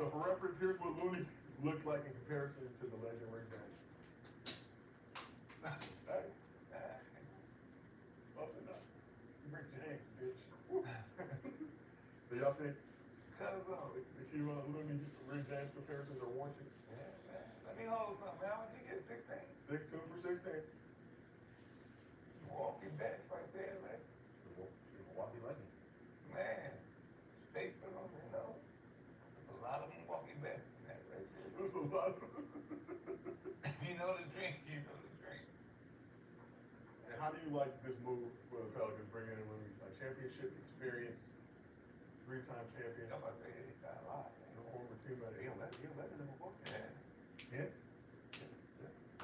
So for reference, here's what Looney looks like in comparison to the legend Rick James. Hey, open up. Rick James, bitch. So y'all think, if you Looney, Rick James comparisons are warranted? Yeah, man. Let me hold something. How much you get? 16? 6'2" for 16. Walking backs right there, man. Milwaukee legend. Man, stay for them, you know. A lot of them walking back in that right there. There's a lot of You know the drink, you know the drink. And how do you like this move for the Pelicans bringing in Looney? Like championship experience, 3-time champion, I'm about to say, he got a lot, man. former teammate. He elected him before. Yeah. Yeah.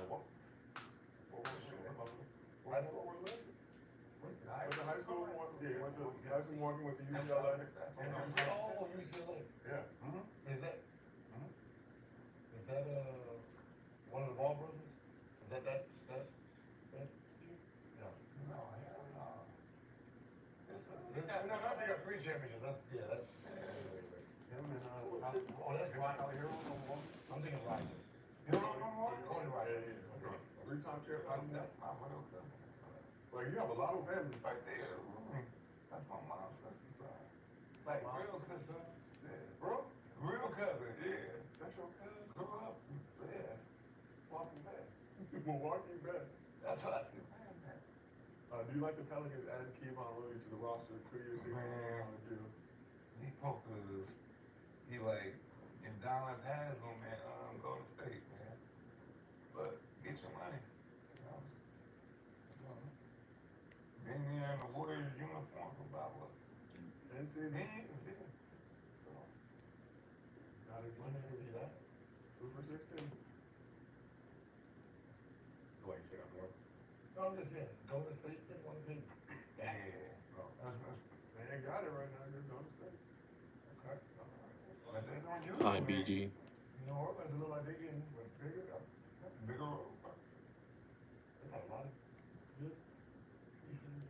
Milwaukee. High school was legend. Went to high school, yeah, went to high school walking with the UCLA. Oh, UCLA. Yeah. Is that one of the Ball brothers? Is that? No, hell no. No, they got 3 championships. That's. Him and, Oh, that's Ryan. I'm thinking Ryan. Cody Ryan. 3-time champion. That's my real cousin. Like you have a lot of family. Right there. That's my mom's cousin. Like real cousin. Yeah. Bro, Real cousin, yeah. that's your cousin. Grew up, yeah. Walking back. Milwaukee best. That's what I keep saying, man. Do you like the Pelicans adding Kevon Looney to the roster 2 years ago? Man. He supposed to, he like, in Dallas has him, man, Golden State, man. But get your money. You know? Been here in the Warriors uniform for about what? 10 seasons. Yeah. Not as money as he got. 2 for 16. Go ahead, check out more. No, I'm just saying, Golden State didn't want to be. Yeah. They ain't got it right now. You're Golden State. Okay. But they don't use Hi, it, man. BG. New Orleans look like they getting bigger. Bigger. They got a lot of good pieces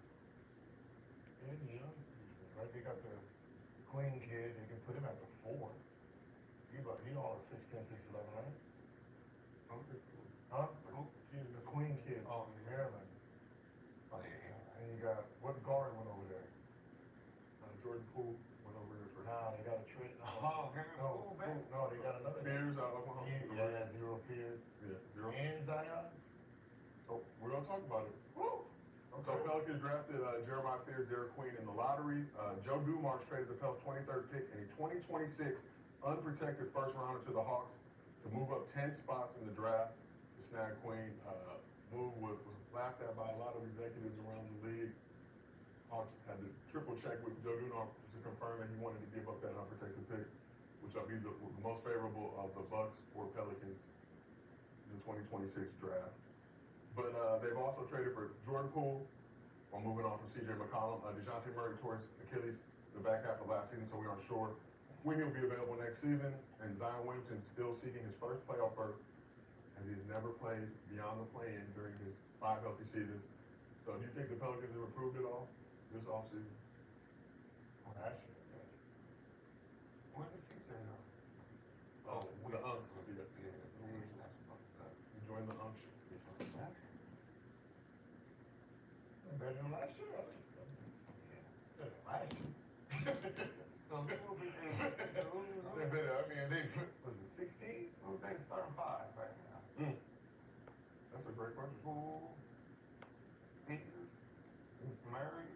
and young pieces. Like they got the Queen kid, they can put him at the 4. He all 6'10", 6'11", right? Okay. Huh? The Queen kid. Oh, in Maryland. Oh, yeah. And you got, what guard went over there? Jordan Poole went over there for Nah, they got a trade. Oh, man. No, they got another. Fears out of Oklahoma. Yeah, zero fears. Yeah, zero. And Zion. So we're gonna talk about it. Woo! So Pelicans drafted Jeremiah Fears, Derek Queen in the lottery. Joe Dumars traded the Pelicans' 23rd pick and a 2026 unprotected first rounder to the Hawks to move up 10 spots in the draft to snag Queen. Move was laughed at by a lot of executives around the league. Hawks had to triple check with Joe Dumars to confirm that he wanted to give up that unprotected pick, which will be the most favorable of the Bucks or Pelicans in the 2026 draft. But they've also traded for Jordan Poole, while moving on from CJ McCollum. DeJounte Murray towards Achilles the back half of last season, so we aren't sure when he'll be available next season. And Zion Williamson still seeking his first playoff berth, as he has never played beyond the play-in during his 5 healthy seasons. So do you think the Pelicans have improved at all this offseason? Well, actually, What did you say, though? Oh, the Unks. Yeah. That's fucked up. You joined the Unks. better than last year. Better than last year. So who will be They better, I mean, they, was it 16? Who's they starting 5 right now? That's a great question. Poole, Peters, Murray,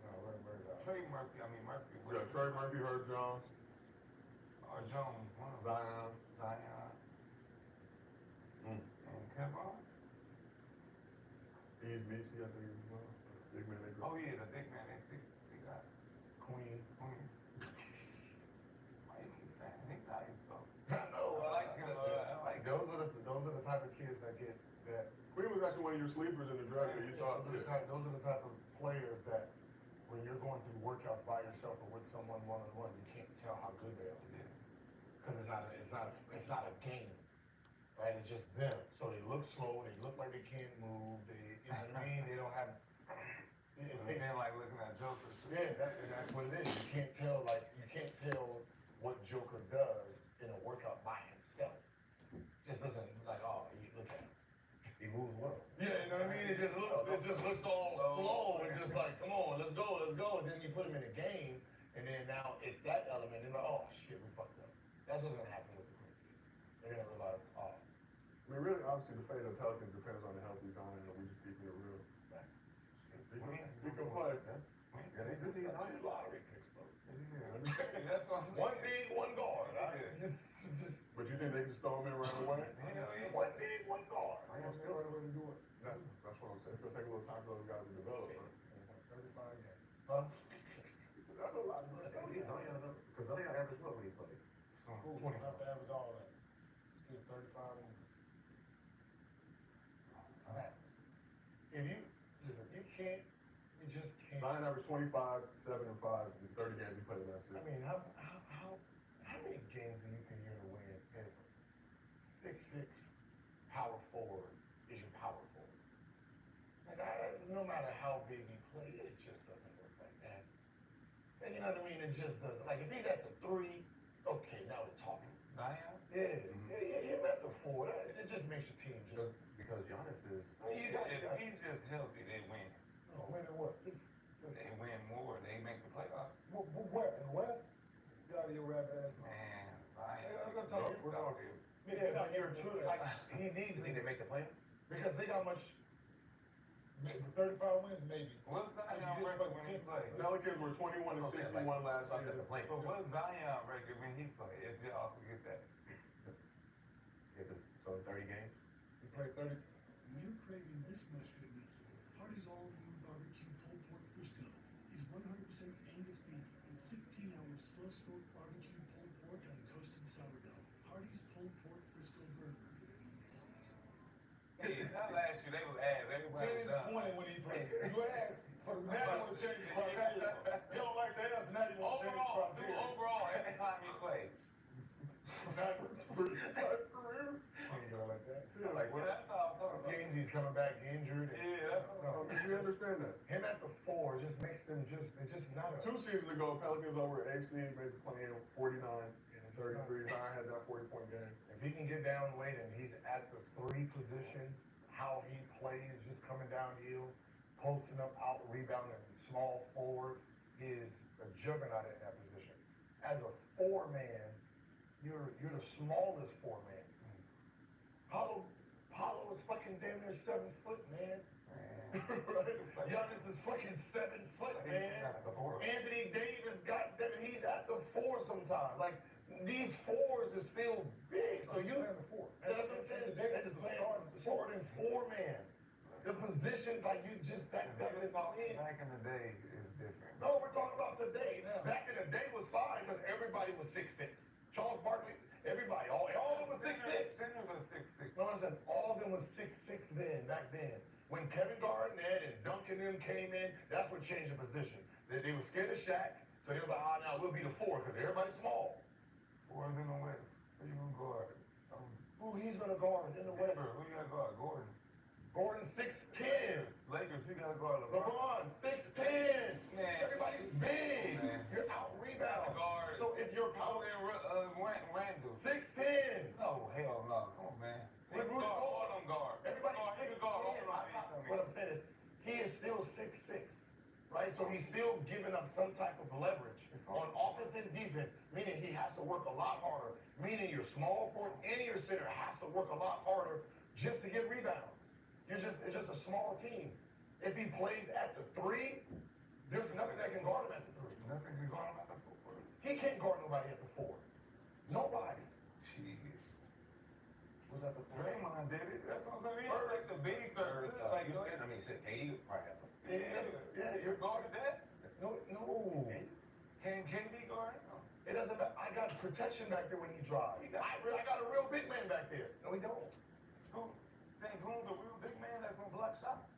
No, where that? Trey Murphy. I mean Murphy. Yeah, Trey Murphy, Herb Jones, Or Jones. One of them. Zion. Zion. And Kevon. Steve Meesey, I think as well. Big man, they Oh yeah, the big man. They got Queen. Queen. Why you keep saying he got his stuff? I know. I like him. I like Those are the type of kids that get that. Queen was actually one of your sleepers in the draft that you thought. Those are the type of players that when you're going through workouts by yourself or with someone one-on-one, you can't tell how good they are. Because it's not a game. Right? It's just them. So they look slow, they look like they can't move, you know what I mean? They don't have They're like looking at Joker. yeah, that's what it is. You can't tell what Joker does obviously the fate of the Pelicans depends on the health of Zion, and we just keeping it real. He can play. Yeah, they do these high lottery picks, bro. Yeah, that's what I'm saying. One big, one guard. Yeah. Just But you think they can throw him in right away? Hell yeah. one big, one guard. I guess they're right away to do it. That's what I'm saying. It's gonna take a little time for those guys to develop, man. 35 games. Huh? That's a lot, man. Because Zion average what when he played? So, 20. Have to average all that. Still 35 and if you, listen, you can't, you just can't. Zion averaged 25, 7 and 5 in 30 games he played last I season. mean, how many games do you think you're gonna win if 6'6" power forward is your power forward? Like, no matter how big he plays, it just doesn't work like that. And you know what I mean? It just doesn't. Like, if he's at the 3, okay, now we're talking. Zion? Yeah, him at the 4, it just makes your team just. Because Giannis is. If he's just healthy, they win. Winning what? They win more. They make the playoffs. Where? In the West? Get out of your rabbit ass. Man, Zion. Yeah, I'm gonna tell you, we're talking. Yeah, but you're true. Like, he needs You think they make the playoffs? because they got much. Maybe 35 wins, maybe. What's Zion record when he played? Pelicans were 21 and 61 last Outside season. the plane. But what's Zion record when he played? If y'all forget that. So in 30 games? He played 30. When you're craving this much goodness, Hardee's all-new barbecue pulled pork Frisco is 100% Angus beef and 16 hours slow-smoked barbecue pulled pork on toasted sourdough. Hardee's pulled pork Frisco burger. Hey, that last year they was ass. Everybody 10 was and done. 20 when he played. You asked. For now you want to change the criteria. You don't like the answer, now you want to change the Overall, criteria. overall, every time he played. Career? You know, like that. Yeah, like, Well, that's all I'm talking about. Games he's coming back injured. Yeah, that's all. we understand that. Him at the 4 just makes them it's just not a. 2 seasons ago, Pelicans over at AC, made the play-in 49 and 33. Zion had that 40-point game. If he can get down weight and he's at the 3 position, how he plays, just coming downhill, posting up, out, rebounding, small forward, he is a juggernaut at that position. As a 4-man, you're the smallest 4-man. Paulo is fucking damn near 7 foot, man. Right? Giannis is fucking 7 foot, man. Anthony Davis, goddamn, he's at the 4 sometimes. Like, these 4s is still big. So you, that's what I'm saying. That is the starting 4-man. The position, like, you just, that is all in. Back in the day is different. No, we're talking about today. Back in the day was fine because everybody was 6'6". Charles Barkley, everybody, all of them was 6'6". Simmons was 6'6". No, I said all of them was 6'6" then, back then. When Kevin Garnett and Duncan them came in, that's what changed the position. They were scared of Shaq, so they were like, now we'll be the 4 because everybody's small. 4's in the West. Who you gonna guard? Who he's gonna guard in the West? Who you gotta guard? Gordon. Gordon 6'10". Lakers, you gotta guard LeBron LeBron. 6'10". Man. Everybody's big. Man. You're out rebound. Guard. So if you're Power power and Randall. 6'10". No, hell no. Come on, man. He With can Rudy guard Gobert. all them guards. Everybody's He can guard all 6'10". them. What I'm saying is, he is still 6'6", right? So he's still giving up some type of leverage on offense and defense, meaning he has to work a lot harder, meaning your small forward and your center has to work a lot harder just to get rebounds. It's just a small team. If he plays at the 3, there's nothing that can guard him at the 3. Nothing can guard him at the 4. He can't guard nobody at the 4. Nobody. Shit. Was at the 3? Draymond did it. That's what I'm saying. He like the big third. Like, I mean, he said KD would probably have them. yeah, you're guarding that? No. Can KD guard him? It doesn't matter. I got protection back there when he drives. I got a real big man back there. No, he don't. Who? Sengun's a real big man that's gonna block shots.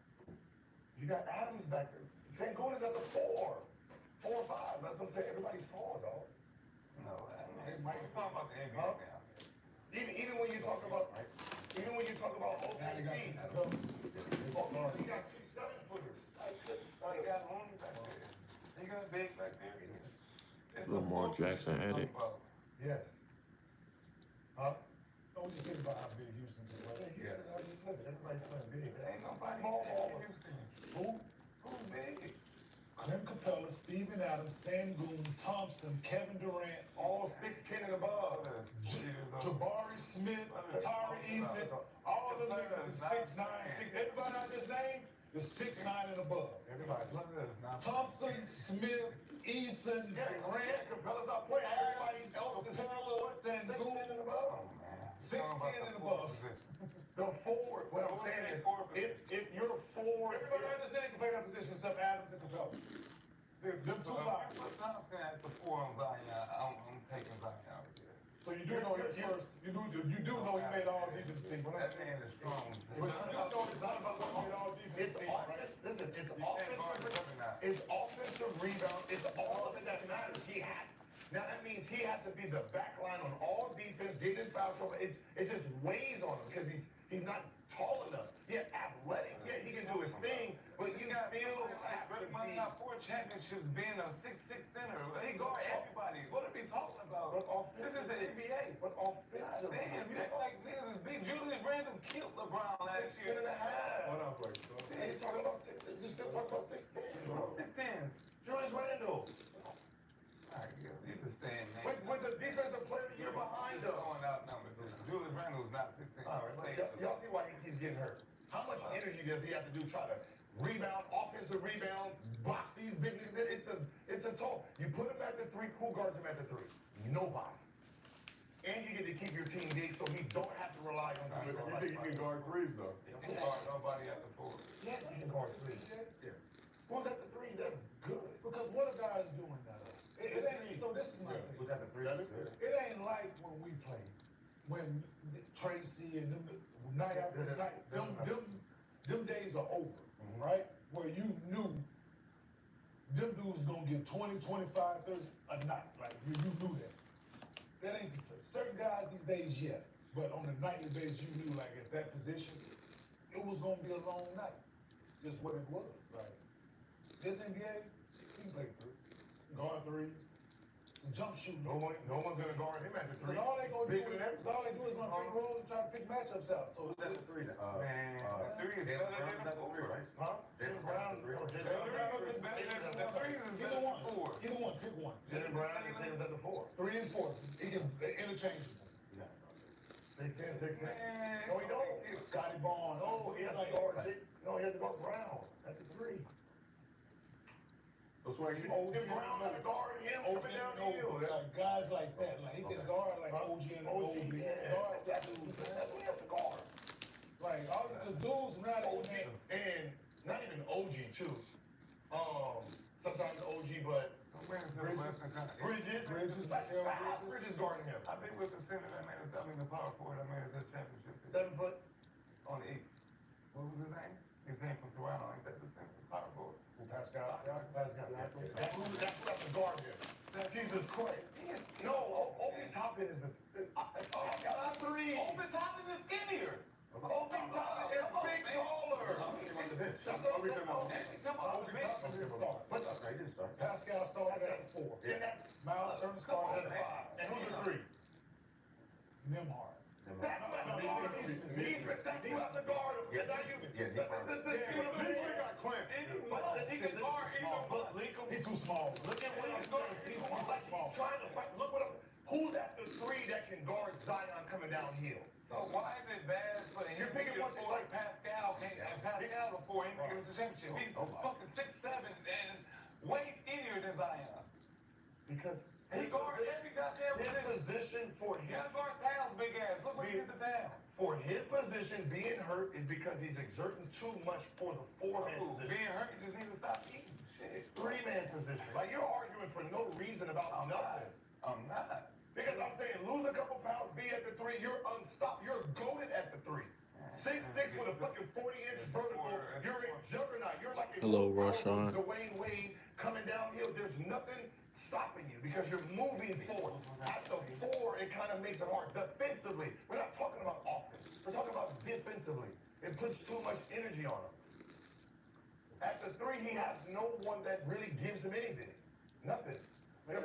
You got Adams back there. Sengun is at the 4. 4 or 5. That's what I'm saying. Everybody's tall, dog. No, we're talking about the NBA Huh? now. Even when you talk about OKC, he got 2 7-footers. He got Looney back there. He got big back there. Lamar Jackson added. Yes. Huh? Don't you think about how big Houston is? Yeah. Everybody's playing big. Ain't nobody Small in ball. Houston. Who's big? Clint Capella, Steven Adams, Sengun, Thompson, Kevin Durant, all 6'10" and above. Jabari Smith, Tari Eason, all of them the 6'9" and above. Everybody, look at this now. Thompson, Smith, Eason, Grant, Capella's not playing. Everybody's Capella, Sengun, and above. Oh, man. 6'10" and above. The forward, what I'm saying is, if you're forward, Everybody understand can play that position except Adams and Capella. Them two guys. Put Thompson at the 4 on Zion. I'm taking Zion out of there. So you do know his first, you do know he made all defensive teams. That man is strong. But you do know it's not about what he made all defensive it's teams, right? offense, listen, it's You can't guard offensive, Juggernaut. it's offensive rebound, it's all of it that matters. Now that means he has to be the back line on all defense, get in foul trouble. It just weighs on him because he's not tall enough. Yeah, athletic, yeah, he can do his thing, but you feel have to Money be. got 4 championships being a 6'6" center. He guard everybody. What are we talking about? This is the NBA. But offensively, Damn, you act like niggas is big. Julius Randle killed LeBron last year. Hold on, please. Yeah, he's talking about six, just still talking about 6'10". 6'10". Julius Randle, Alright, you just stand, man. with the defensive player of the year behind him. Going out numbers. Julius Randle's not 6'10". All right, y'all see why he keeps getting hurt. How much energy does he have to do try to rebound, offensive rebound, box these big niggas? It's a toll. You put him at the 3, who guards him at the 3? Nobody. And you get to keep your team big so he don't have to rely on You you. think you can guard threes, though? He don't guard nobody at the 4. Yes, he can guard 3. Yeah. Who's at the 3? That's good. Because what are guys doing now? It ain't, so this is my thing. Who's at the 3? That's good. It ain't like when we played, when Tracy and them, night after night, them days are over, right? Where you knew them dudes gonna get 20, 25, 30 a night, like you knew that. That ain't certain guys these days yet, but on a nightly basis, you knew like at that position, it was gonna be a long night. Just what it was, right? This NBA, he can play 3, guard 3s, jump shooting. No one's gonna guard him at the 3. But all they gonna do Bigger is, than everything. all they do is run pick and roll and try to pick matchups out, so. Who's at the 3 now? Man, the 3 is Jalen better Brown's than at the the 3, 4. right? Huh? Jalen Brown, Jalen Brown is better than the 3 is better Either than one, 4. either one, pick one. Jalen Brown and Tatum's at the 4. 3 and 4, he can interchangeable. 6'10", 6'10". Man, No, he don't. Scotty Barnes. No, he has to guard Brown at the 3. That's why you. If Brown got to guard him coming down the hill. Like guys like that, like he can guard like OG and OG. He can guard that dude. That's what he has to guard. Like all the dudes not OG, and not even OG too. Sometimes OG, but Bridges guarding him. I think with the center that made us, I mean the power forward that made us that championship. 7 foot. On the 8. What was his name? He came from Toronto, ain't that the center? Power forward. Pascal. That's who has to guard him. Jesus Christ. No, Obi Toppin is the. Top 3. Open Thompson is skinnier. Obi Toppin is big taller. Come on, man. But he didn't start. Pascal started at 4. Then that's Miles Turner started at 5. and who's the 3? Nimhard. That's not the guard. He's that's who has to guard him. It's not you. Got Clint. But he can guard even but He's too small. look at what he's doing. He's trying to fight. Look what. Who's at the 3 that can guard Zion coming downhill? So why is it bad for him? You're picking one before like Pascal came, and Pascal before him to give us a championship. He's fucking 6'7" and way skinnier than Zion. Because He guards every goddamn his position. position for He him, guards Towns big ass. Look what he did to Towns. for his position being hurt is because he's exerting too much for the 4-man position. Being hurt, you just need to stop eating. Shit. 3-man position. Like you're arguing for no reason about nothing. I'm not. Because I'm saying lose a couple pounds, be at the 3, you're unstoppable. You're goaded at the 3. 6'6" with a fucking 40-inch vertical. You're a juggernaut. You're like a Hello, Rashawn. Dwayne Wade coming downhill. There's nothing stopping you because you're moving forward. At the 4, it kind of makes it hard. Defensively, we're not talking about offense. We're talking about defensively. It puts too much energy on him. At the 3, he has no one that really gives him anything. Nothing. At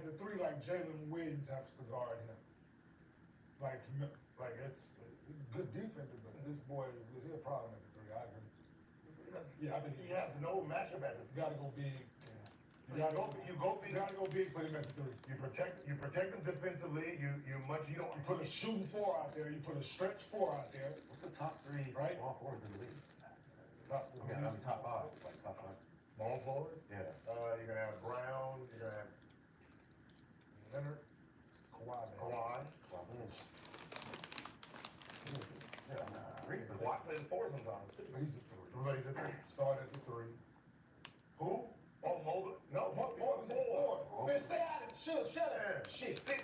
the 3, like Jalen Williams has to guard him. Like it's good defensive, but this boy is a problem at the 3. I agree. Yeah, I think He has no matchup at the you gotta go big. You gotta go big for him at the 3. You protect them defensively. You don't You put a shooting 4 out there. You put a stretch 4 out there. What's the top 3 Right. small forwards in the league? Top, Yeah, I mean, top five, like top five. Small forward, Yeah. you're gonna have Brown, you're gonna have Leonard, Kawhi. Yeah, three. Kawhi plays four sometimes. He's a three. Everybody's at three. Start at the three. Who? Oh, Mulder? No, four. Man, stay out of it. Shut up. Shit. Think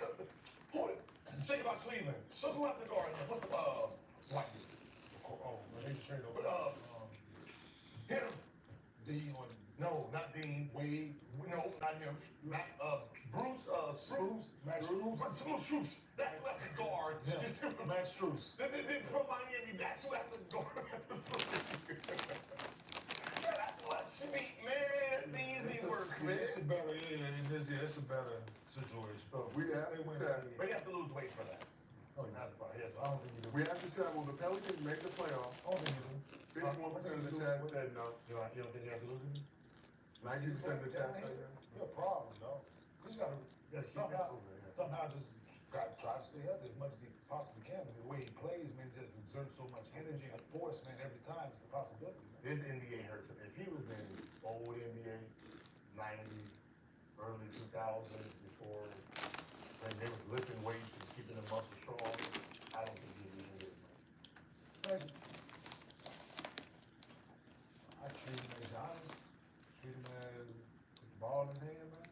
about Cleveland. Look who have the guard. What's the White. Oh, well, they straight over. hit him? Dean on. No, not Dean. Wade. No, not him. Matt, Bruce, Max Strus. Strus. That's who has the guard. Yeah. Max Strus. They from Miami. That's who has the guard. Yeah, that's what should be, man. It's easy work, man. It's a better, it's a better situation. So we have They win to, But you have to lose weight for that. Oh, that's fine, yes, I don't think you do. we have to travel. The Pelicans make the playoffs. I don't think you do. 51% of the chat said no. You don't think you have to lose it? 90% of the chat said yes. You're a problem, dog. You just gotta, somehow just gotta try to stay up as much as you possibly can. But the way he plays, man, just exerts so much energy and force, man, every time it's a possibility, man. This NBA hurts him. If he was in old NBA, 90s, early 2000s, before, when they was lifting weights and keeping the muscle strong, I don't think he'd even get it. I treat him as honest, treat him as put the ball in his hand, man.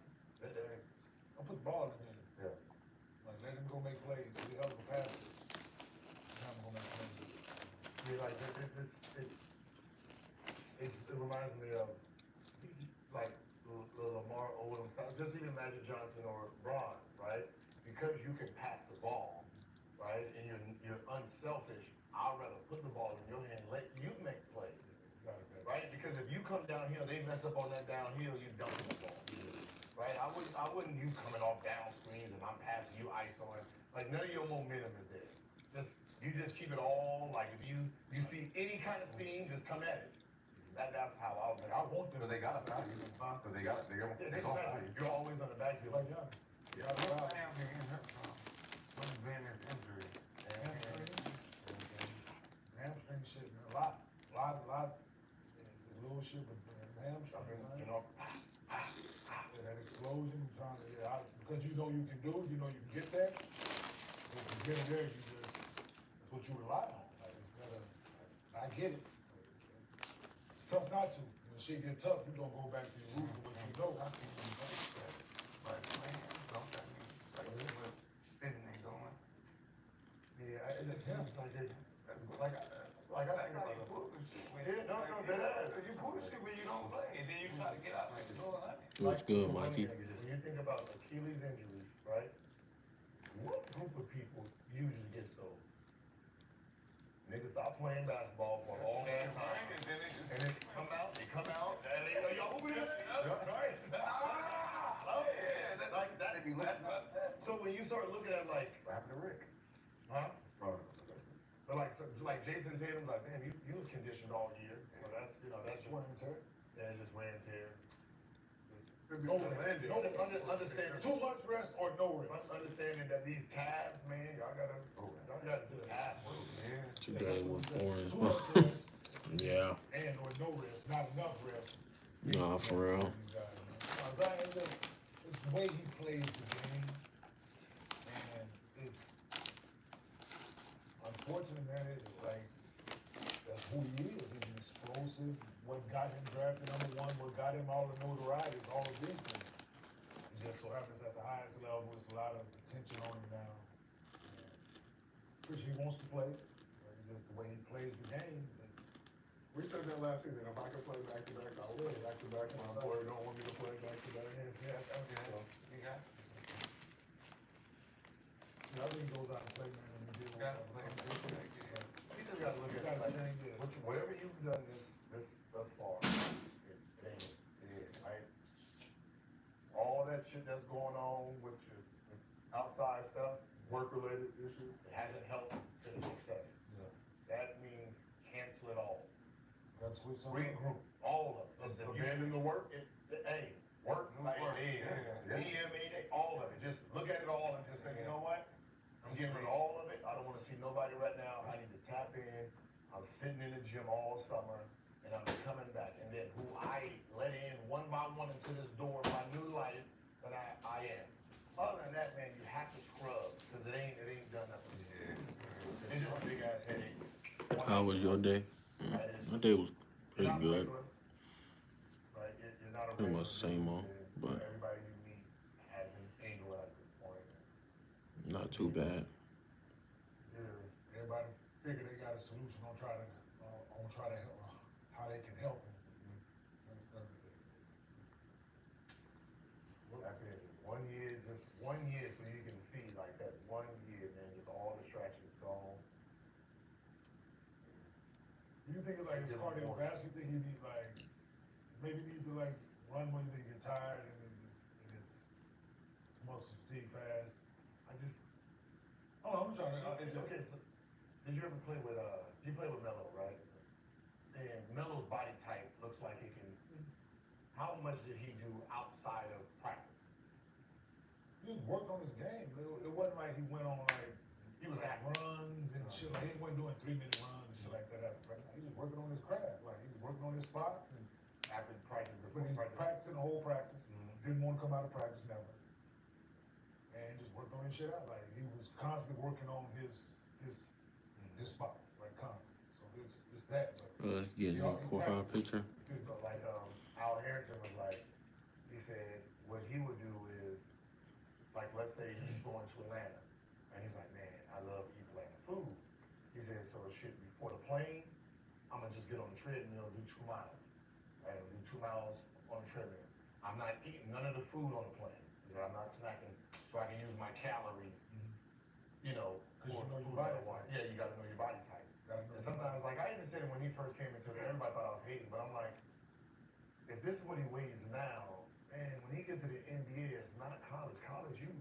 I put the ball in his hand. Yeah. Like, let him go make plays. He's a hell of a passer. Let him go make plays. Yeah, like, it reminds me of, like, the Lamar Odom, just even Magic Johnson or Bron, right? Because you can pass the ball, right, and you're unselfish, I'd rather put the ball in your hand, let you make plays, right? Because if you come downhill, they mess up on that downhill, you dump the ball, right? I wouldn't you coming off down screens and I'm passing you isoing, like none of your momentum is there. You just keep it all, like if you see any kind of scheme, just come at it. That's how I was. I want them. But they gotta foul you. Cause they gonna foul you. You're always on the backfield. Like, yeah. Yeah, what's hamstring hurt from? What's been his injury? Hamstring shit, man. A lot. Little shit with hamstring, man. You know, Yeah, that explosion, trying to, because you know you can do it, you know you can get that. If you get it there, that's what you rely on. Like, it's gotta, I get it. It's tough not to. When shit get tough, you gonna go back to your roots of what you know. But man, don't that mean like spinning and going? yeah, it just seems like I think Like how about you it. pull the shit when Yeah, no, that is. you pull the shit when you don't play, and then you try to get out like it's all honey. What's good, Mikey? When you think about Achilles injuries, right? What group of people usually gets those? Niggas stop playing basketball for a long ass time. And they come out, and they go, yo, who is that? Right? Oh, yeah, that's like that. So when you start looking at like, What happened to Rick? huh? So like Jason Tatum's like, man, you was conditioned all year. So that's, that's Wear and tear. yeah, just wear and tear. Understand, too much rest or no rest. Understanding that these calves, man, y'all gotta do calf work. Yeah. Today was boring. Too much rest Yeah. and or no rest, not enough rest. Nah, for real. It's the way he plays the game, and it's unfortunate, man. It's like that's who he is. He's explosive. What got him drafted #1, what got him all the notoriety, all of these things. It just so happens at the highest level, there's a lot of attention on him now. Which he wants to play. But it's just the way he plays the game. We said that last season, if I could play back to back, I would. Back to back, my employer don't want me to play back to back. You got The other thing goes out and play, man, when you deal with gotta play. You just gotta look You at gotta it like, change it. whatever you've done this thus far, it ain't, right? All that shit that's going on with your outside stuff, Work-related issues. it hasn't helped to the success. Yeah. That means cancel it all. Gotta switch something. Regroup, all of it. Abandon the work. Hey, work, like, all of it. Just look at it all and just say, you know what? I'm getting rid of all of it. I don't wanna see nobody right now. I need to tap in. I'm sitting in the gym all summer and I'm coming back. And then who I let in one by one into this door of my new life that I am. Other than that, man, you have to scrub, because it ain't done nothing. Yeah. It's just a big ass headache. How was your day? My day was pretty You're not good. regular, right? You're not a Pretty regular much the same dude, old, and but everybody you meet has an angle at this point. not too bad. Yeah, everybody figure they got a solution on try to help, how they can help them. That's it. 1 year, just 1 year, so you can see like that 1 year, man, just all distractions gone. Do you think it's like it's cardiovascular? You think you need like, maybe need to like run when you get tired and it's muscle fatigue fast? I'm trying to, Okay, so did you ever play with, you play with Melo, right? And Melo's body type looks like it can, how much did he do outside of practice? he just worked on his game. It wasn't like he went on like, He was like active. runs and shit, like he wasn't doing 3-minute runs and shit like that after practice. He was working on his craft, like he was working on his spots and After practice, but before he's practice. practicing the whole practice. Mhm. Didn't want to come out of practice never. And just worked on his shit out. Like he was constantly working on his spot, like constantly. So it's that. But Let's get a new profile picture. So like, Al Harrington was like, he said, what he would do is, like, let's say he's going to Atlanta, and he's like, man, I love to eat Atlanta food. He said, so shit, before the plane, I'm gonna just get on the treadmill and do 2 miles. Right, do 2 miles on the treadmill. I'm not eating none of the food on the plane. You know, I'm not snacking, so I can use my calories, you know, 'Cause you for know your food body that I want. type. Yeah, you gotta know your body type. And sometimes, like, I even said it when he first came into it, everybody thought I was hating, but I'm like, if this is what he weighs now, and when he gets to the NBA, it's not college. College, you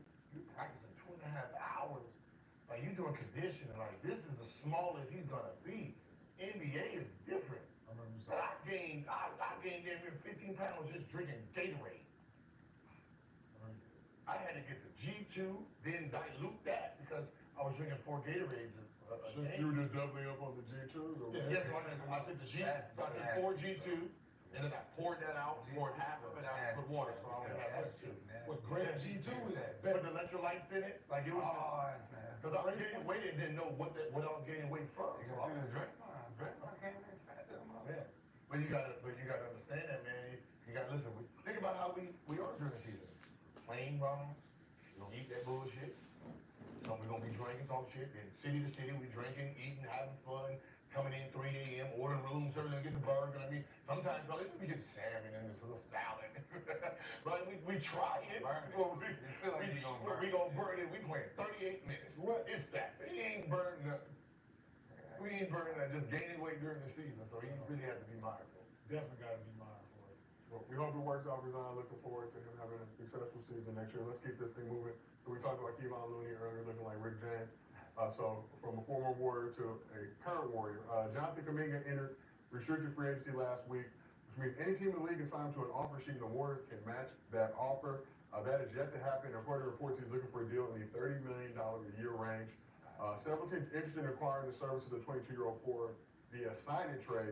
practicing 2.5 hours. Like, you doing conditioning. Like, this is the smallest he's gonna be. NBA is different. I remember you So saying. I gained damn near 15 pounds just drinking Gatorade. I had to get the G2, then dilute that because I was drinking 4 Gatorades a So day. you were just doubling up on the G2s or? Yes, I took the so I took 4 G2, and then I poured that out, poured half of it out with water, so I only had G2. What great G2 is that? Put the electrolytes in it, like it was, because I was gaining weight and didn't know what I was gaining weight from. So I was yeah. But you gotta understand that, man. You gotta listen. Think about how we are during the season. Plane runs, we don't eat that bullshit. So we're gonna be drinking, talk shit, then city to city, we drinking, eating, having fun, coming in 3 a.m., ordering room service, get the burger. I mean, sometimes, well, we get salmon and this little salad. But we try it. Well, we gonna burn it. We playing 38 minutes. What is that? We ain't burning nothing. We ain't burning that, just gaining weight during the season, so you really have to be mindful. Definitely gotta be mindful. Well, we hope it works out, Rizan. Looking forward to him having a successful season next year. Let's keep this thing moving. So we talked about Kevon Looney earlier, looking like Rick James. So from a former Warrior to a current Warrior, Jonathan Kuminga entered restricted free agency last week, which means any team in the league can sign him to an offer sheet and the Warriors can match that offer. That is yet to happen. According to reports, he's looking for a deal in the $30 million a year range. Several teams interested in acquiring the services of the 22-year-old forward via sign-in trade,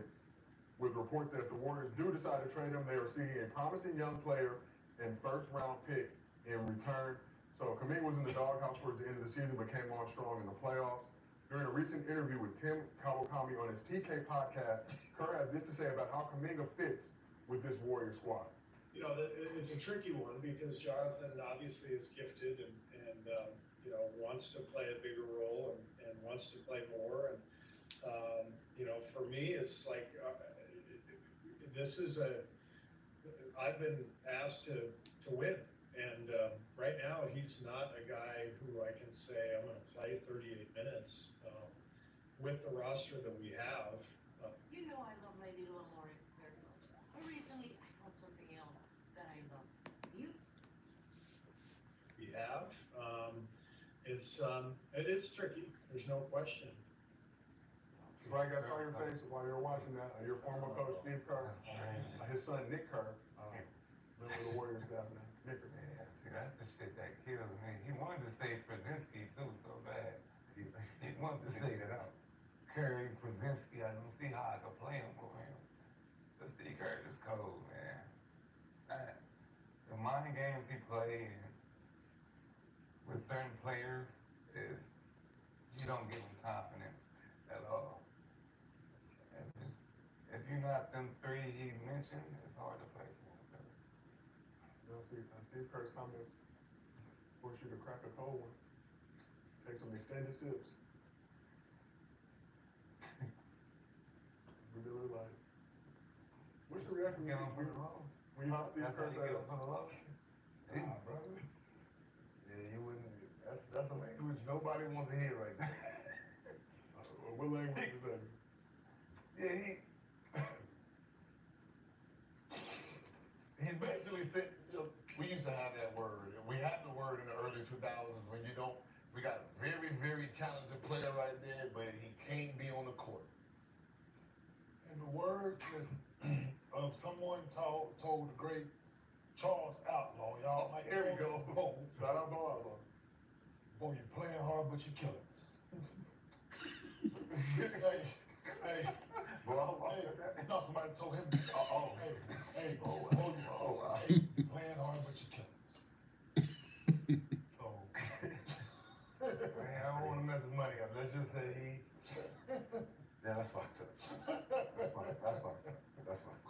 with reports that if the Warriors do decide to trade him, they are seeking a promising young player and first-round pick in return. So Kuminga was in the doghouse towards the end of the season, but came on strong in the playoffs. During a recent interview with Tim Kawakami on his TK podcast, Kerr has this to say about how Kuminga fits with this Warrior squad. You know, it's a tricky one because Jonathan obviously is gifted and you know, wants to play a bigger role and wants to play more. And, you know, for me, it's like, I've been asked to win. And right now, he's not a guy who I can say, I'm going to play 38 minutes with the roster that we have. You know I love my little Lori very much. But recently I found something else that I love. You? We have. It is tricky. There's no question. Right, guys, saw your face while you were watching that. Your former coach, Steve Kerr, his son, Nick Kerr, member of the Warriors staff now. Nick Kerr. Yeah, see, that's the shit that kills me. He wanted to say Krasinski too so bad. He wanted to say that out. Curry, Krasinski, I don't see how I could play him over him. Steve Kerr is cold, man. The mind games he played with certain players is you don't give him confidence at all. If you're not them three he mentioned, it's hard to play for him. You know, Steve Kerr's comments force you to crack a cold one. Take some extended sips. Really like. What's your reaction Get him for the low. when you Steve That's how Kerr you say get him for the low. Nah, brother. Yeah, you wouldn't. That's a language nobody wants to hear right now. what language is that? Yeah, he's basically said, you know, we used to have that word, and we had the word in the early 2000s when you don't, we got a very, very talented player right there, but he can't be on the court. And the words of someone told the great Charles Outlaw, y'all might Here we go. Boy, Shout out to Outlaw. boy, you're playing hard, but you're killing us. hey, no, somebody told him, hey, playing hard, but you're killing us. So, Man, I don't want to mess his money up. Let's just say he. Yeah, that's fucked up. That's fine.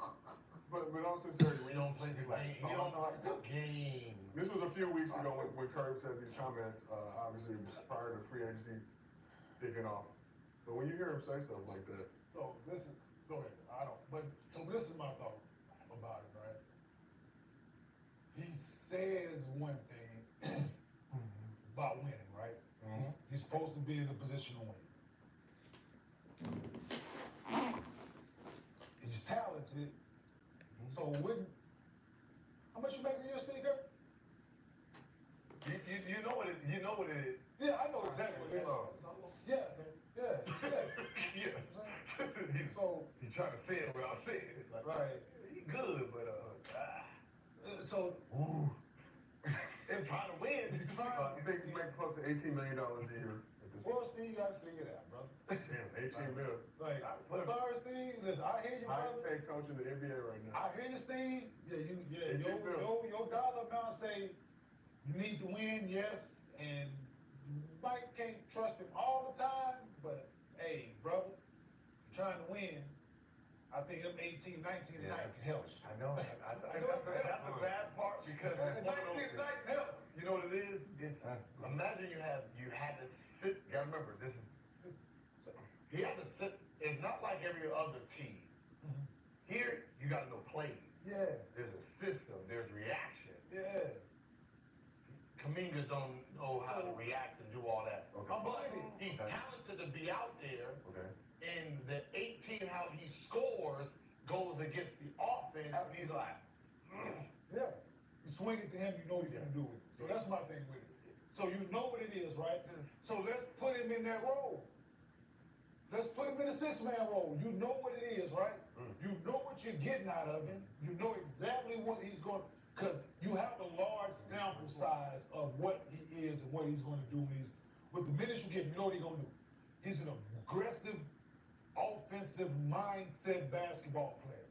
But on sincerity, We don't play the game. You don't know how to play the game. this was a few weeks ago when Curb said these comments, obviously prior to free agency kicking off. But when you hear him say stuff like that, so listen, go ahead, so this is my thought about it, right? He says one thing about winning, right? Mhm. He's supposed to be in a position to win. He's talented, so how much you make a year, Steve Kerr? You know what it is. Yeah, I know exactly what it is. Yeah. Yeah. So, He's trying to say it without saying it. Like, right, he good, but so, they're trying to win. I think he makes close to $18 million a year at this point. well, Steve, you gotta figure it out, brother. Damn, 18 mil. Like, sorry, Steve, listen, I hear you, Highest brother. paid coach in the NBA right now. I hear you, Steve. Yeah, They your dollar amount say you need to win, yes, and you might can't trust him all the time, but hey, brother, you're trying to win. I think them 18, 19 Yeah. night can help. I know. That's the bad part because it's one of those things. help. You know what it is? It's imagine you had to sit. You gotta remember this is. He had to sit. It's not like every other team. Here you gotta know plays. Yeah, There's a system. There's reaction. yeah. Kaminga don't know how to react and do all that. Okay. But he's talented to be out there, Okay. and the 18 how he scores goes against the offense. And he's like, Yeah. You swing it to him, you know what he's gonna do with it. So that's my thing with it. So you know what it is, right? So let's put him in that role. Let's put him in a six-man role. You know what it is, right? You know what you're getting out of him. You know exactly what he's going to, because you have a large sample size of what he is and what he's going to do. With the minutes you give him, you know what he's going to do. He's an aggressive, offensive mindset basketball player.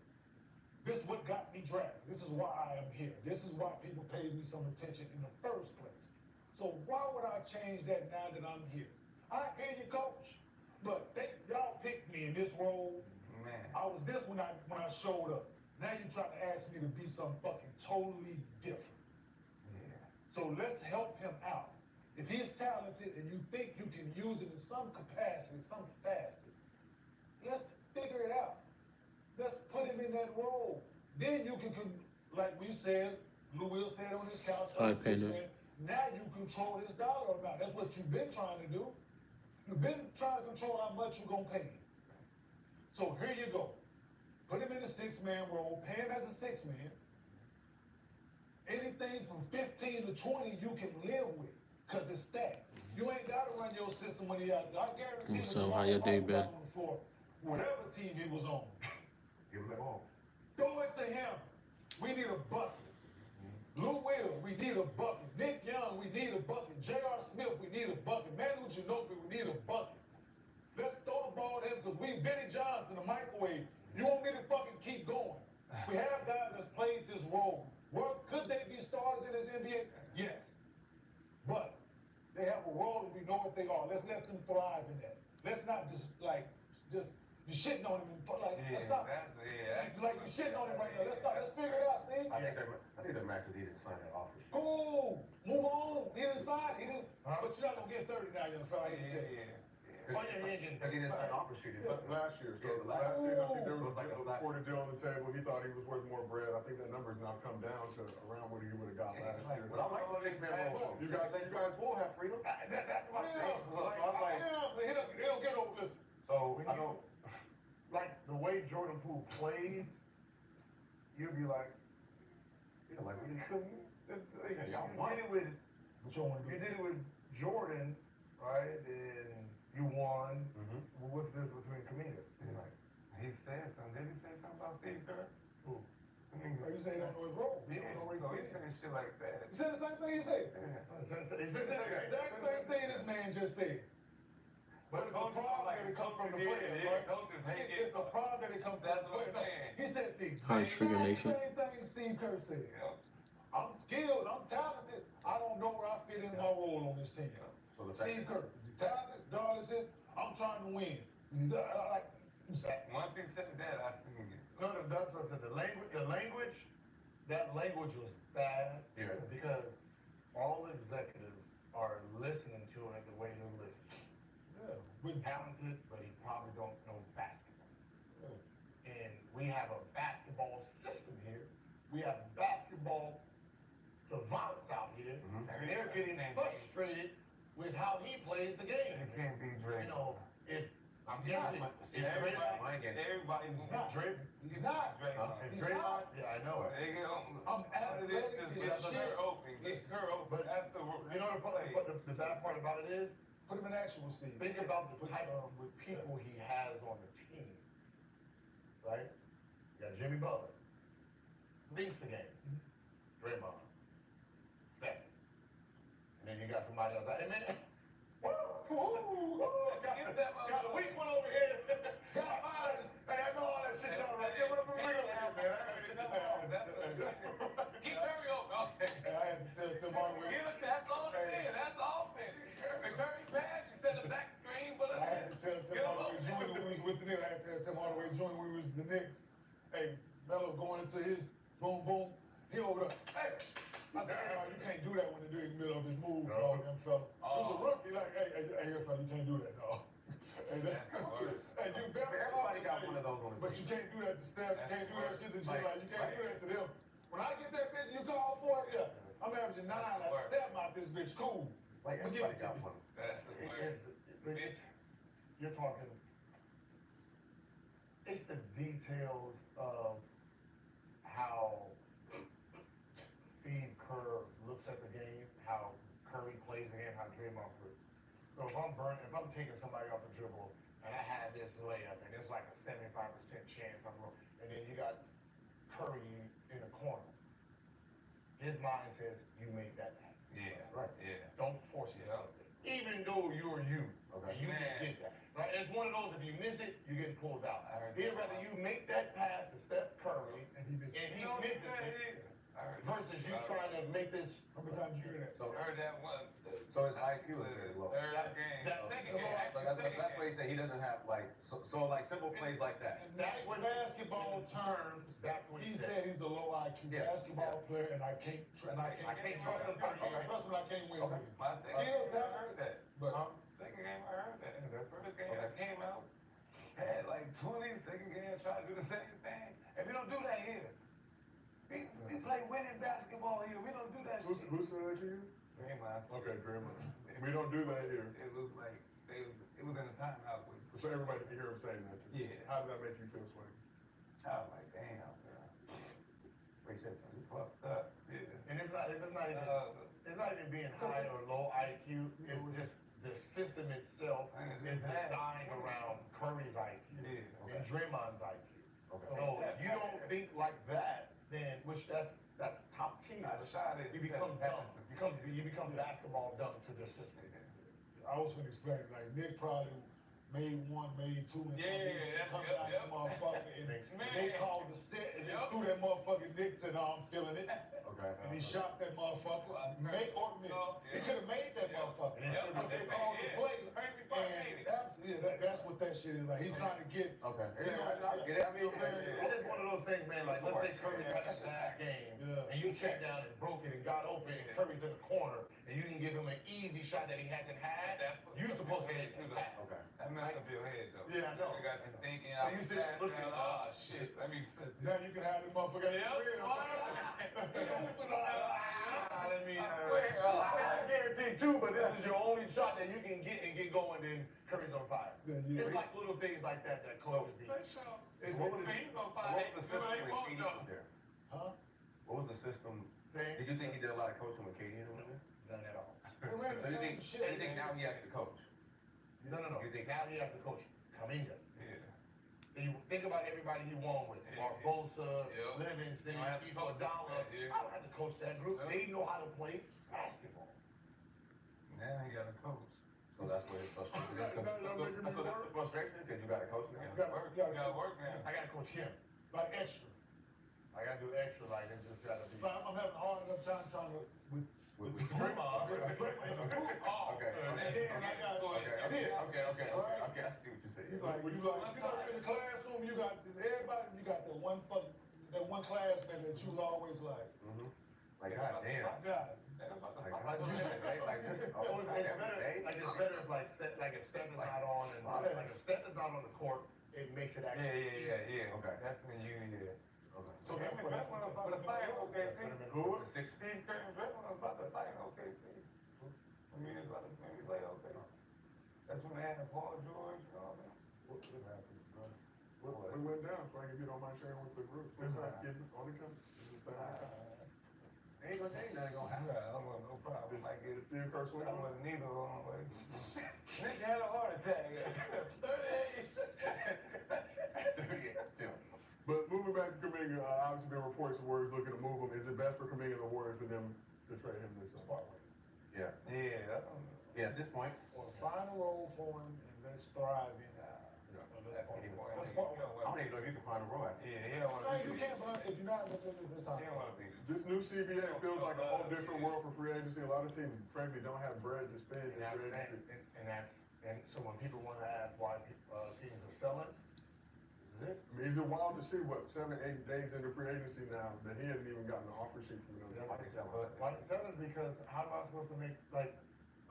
This is what got me drafted. This is why I am here. This is why people paid me some attention in the first place. So why would I change that now that I'm here? I hear you, coach, but y'all picked me in this role. Man. I was this when I showed up. Now you trying to ask me to be something fucking totally different. Yeah. So let's help him out. If he's talented and you think you can use him in some capacity, some facet, let's figure it out. Let's put him in that role. Then you can like we said, Lou Will said on his couch, All right, Panda. now you control his dollar amount. That's what you've been trying to do. You've been trying to control how much you're gonna pay him. So here you go. Put him in a six-man role, pay him as a six-man. Anything from 15 to 20 you can live with, because it's stacked. You ain't gotta run your system when he out there. I guarantee What's you up? How your day on been? the floor, whatever team he was on. give him the ball. Throw it to him. We need a bucket. Lou Will, we need a bucket. Nick Young, we need a bucket. J.R. Smith, we need a bucket. Manu Ginobili, we need a bucket. Let's throw the ball to him because we Benny Johnson, the microwave. You want me to fucking keep going? know what they are. Let's let them thrive in that. Let's not just you shitting on him and let's stop. Like you shitting on him right now. Let's stop. Let's figure it out, Steve. I think they're mad because he didn't sign that offer. Cool. Move on. He didn't sign. He didn't. But you're not gonna get 30 now, young fella. Because he didn't sign offer sheet. Last year, so Yeah, last year, I think there was Like a black- before the deal on the table, he thought he was worth more bread. I think that number's now come down to around what he would have got last year. But I like the six-man rule. You guys will have freedom. That's my Yeah, thing. Look, I'm like, he don't get over this. so I know. Like the way Jordan Poole plays, you'll be like, Yeah, like we you y'all did it with, you did it with Jordan, right? And you won. Mhm. Well, what's the difference between Kaminga? Like, he said something. Did he say something about Steve Kerr? Who? I mean, Oh, you say he don't know his role. He yeah, don't know where so he's he saying shit like that. You said the same thing you said. Yeah. He said the exact same thing this man just said. But it's a problem that it comes from the players, right? Coaches hate It's a problem that it comes from That's the what I'm players. saying. He said the Hi, Trigger Nation. same thing Steve Kerr said. Yeah. I'm skilled, I'm talented. I don't know where I fit in my role on this team. So the fact Steve Kerr, he's talented, Darlis is, I'm trying to win. Like, Once he said that, I seen it. no, that's what I said. That language was bad. Yeah. Because all executives are listening to it the way they listen. Yeah. We're talented, but he probably don't know basketball. Yeah. And we have a basketball system here. We have basketball savants out here. Mhm. And they're getting frustrated with how he plays the game. It can't be Drake. You know, if I'm Yeah, guessing, see, Everybody's not Drake. he's not. Draymond. He's not. Yeah, I know it. They get on. I'm athletic. It's her open. It's her open. But That's the you know the bad part about it is, put him in actual Steve. Think about the type of people he has on the team. Right? You got Jimmy Butler. Thinks the game. Draymond. Steph. And then you got somebody else. And then, got a weak one over here. Got mine. Hey, I know all that shit y'all right. Yeah, but we're Keep Curry open. Okay. I had to tell somebody Give it, that's all it is. That's offense. If Curry pass, you set the back screen, but I had to tell Tim Hardaway Jr. when we was with the Knicks. I had to tell Tim Hardaway Jr. when we was the Knicks. Hey, Melo going into his boom boom. He over there. Hey, I said, no, you can't do that when they're in the middle of his move, dog, young fella. It was a rookie, like, hey, young fella, you can't do that, dog. Hey, you very Everybody got one of those on the but you can't do that to Steph. You can't do that shit to Jimmy. You can't do that to them. When I get that bitch, you call for it. Yeah, I'm averaging 9 out of 7 out this bitch. Cool. Like I'ma give everybody it to got you. one. that's the word. You're talking, it's the details of how Steve Kerr looks at the game, how Curry plays the game, how Draymond plays. So if I'm taking somebody off the dribble and I had this layup and it's like a 75% chance I'm wrong, and then you got Curry in the corner, his mind says, you make that happen. Yeah. Right. Yeah. Don't force it out there. Even though you're you. Okay. You Man. can get that. Right? It's one of those, if you miss it, you get pulled out. I heard He'd that. rather you make that pass to Steph Curry And he missed. and he You know what he misses said? it I heard versus you trying to make this. How many times you hear that? So, I heard that one. so his IQ is very low. Third game. that Second second game. game. So that's why he said he doesn't have like like simple plays like that. That's when basketball terms, that's what He he said said. he's a low IQ Yeah. basketball player, and I can't I can't trust him. I can't trust him. I can't win with him. My second Still game, I heard that. But Second game, I heard that. The first game, I came out, had like 20. Second game, tried to do the same thing. And we don't do that here. We play winning basketball here. We don't do that Who shit. said that to you? Draymond. Okay, Draymond. We don't do that here. It was like, it was in a timeout with. So everybody can hear him saying that to you. Yeah. How did that make you feel, Swing? I was like, damn, bro. What he said. You fucked up. Yeah. And it's not even being high or low IQ. It's just the system itself is designed around Curry's IQ Yeah. and Draymond's IQ. Okay. So if you don't think like that, then that's top tier. I shot it. You become dumb. You become basketball dumb to the system. I was gonna explain, like Nick probably made one, made two, and Yeah, come yep, out yep. the motherfucker, and Man. they called the set, and Yep. they threw that motherfucking Nick, said, "Oh, I'm feeling it," Okay. and he shot that motherfucker, make or miss. He could have made that motherfucker, Yep. but they called the play, and that's what that shit is like. He's trying to get. Okay. You know, I get it. I mean, It's just one of those things, man, like, let's say Curry had a bad game, Yeah. and you checked down and broke it and got open, and Curry's in the corner, and you can give him an easy shot that he hasn't had, you're supposed to hit it. Okay. That messed up your head though. Yeah, I know. You got you thinking, So you sit looking, oh shit, let me sit Now you can have this motherfucker. I guarantee too, but this is your only shot that you can get and get going, then Curry's on fire. It's like little things like that that close the What was the system when KD was there? Huh? What was the system? Thing? Did you think he did a lot of coaching when KD was there? None at all. So you think now he has to coach? No. You think- Now he has to coach Kaminga. Yeah. You think about everybody he won with, Barbosa, Yeah. Livingston, You don't have to coach Iguodala. that, yeah. I don't have to coach that group. Yeah. They know how to play basketball. Now he got a coach. So that's where it's frustration. That's the frustration because you got to coach now. You gotta work now. I gotta coach him. Like extra. I gotta do extra, like, it's just gotta be. But I'm having a hard enough time trying to, With Grandma. Okay. and then I got, Okay. I see what you're saying. you know, in the classroom, you got everybody, you got that one classmate that you was always like, Mhm. Like, God damn. my God. Like you said, right? Like this. It's better if like if Steph is not on and like if Steph is not on the court, it makes it actually. Yeah. Okay. That's when you, Okay. So that when I was about to fight OKC. Who? The 16 Curry, that when I was about to fight OKC. I mean, it's about to maybe play OKC. That's when they had Paul George and all that. What happened, bro? What went down? So if you don't mind sharing with the group. It's not getting on the come. Ain't nothing gonna happen. Yeah, I don't want no problem. I get it. Steve Kerr swing I on wasn't neither on way. Nigga had a heart attack. 38. 38 still. But moving back to Kuminga, obviously there were reports of Warriors looking to move him. Is it best for Kuminga and the Warriors for them to trade him this summer? Yeah. Yeah, I don't know. Yeah, at this point. Or find a role for him and let's thrive in that. I don't even know if you can find a role. Yeah, he don't want to You be. can't, but if you're not within this time. He don't want to be. This new CBA feels like a whole different world for free agency. A lot of teams, frankly, don't have bread to spend in free agency. And so when people wanna ask why teams are selling, this is it. I mean, is it wild to see what 7, 8 days into free agency now that he hasn't even gotten an offer sheet from another team? Why they selling? Because how am I supposed to make, like,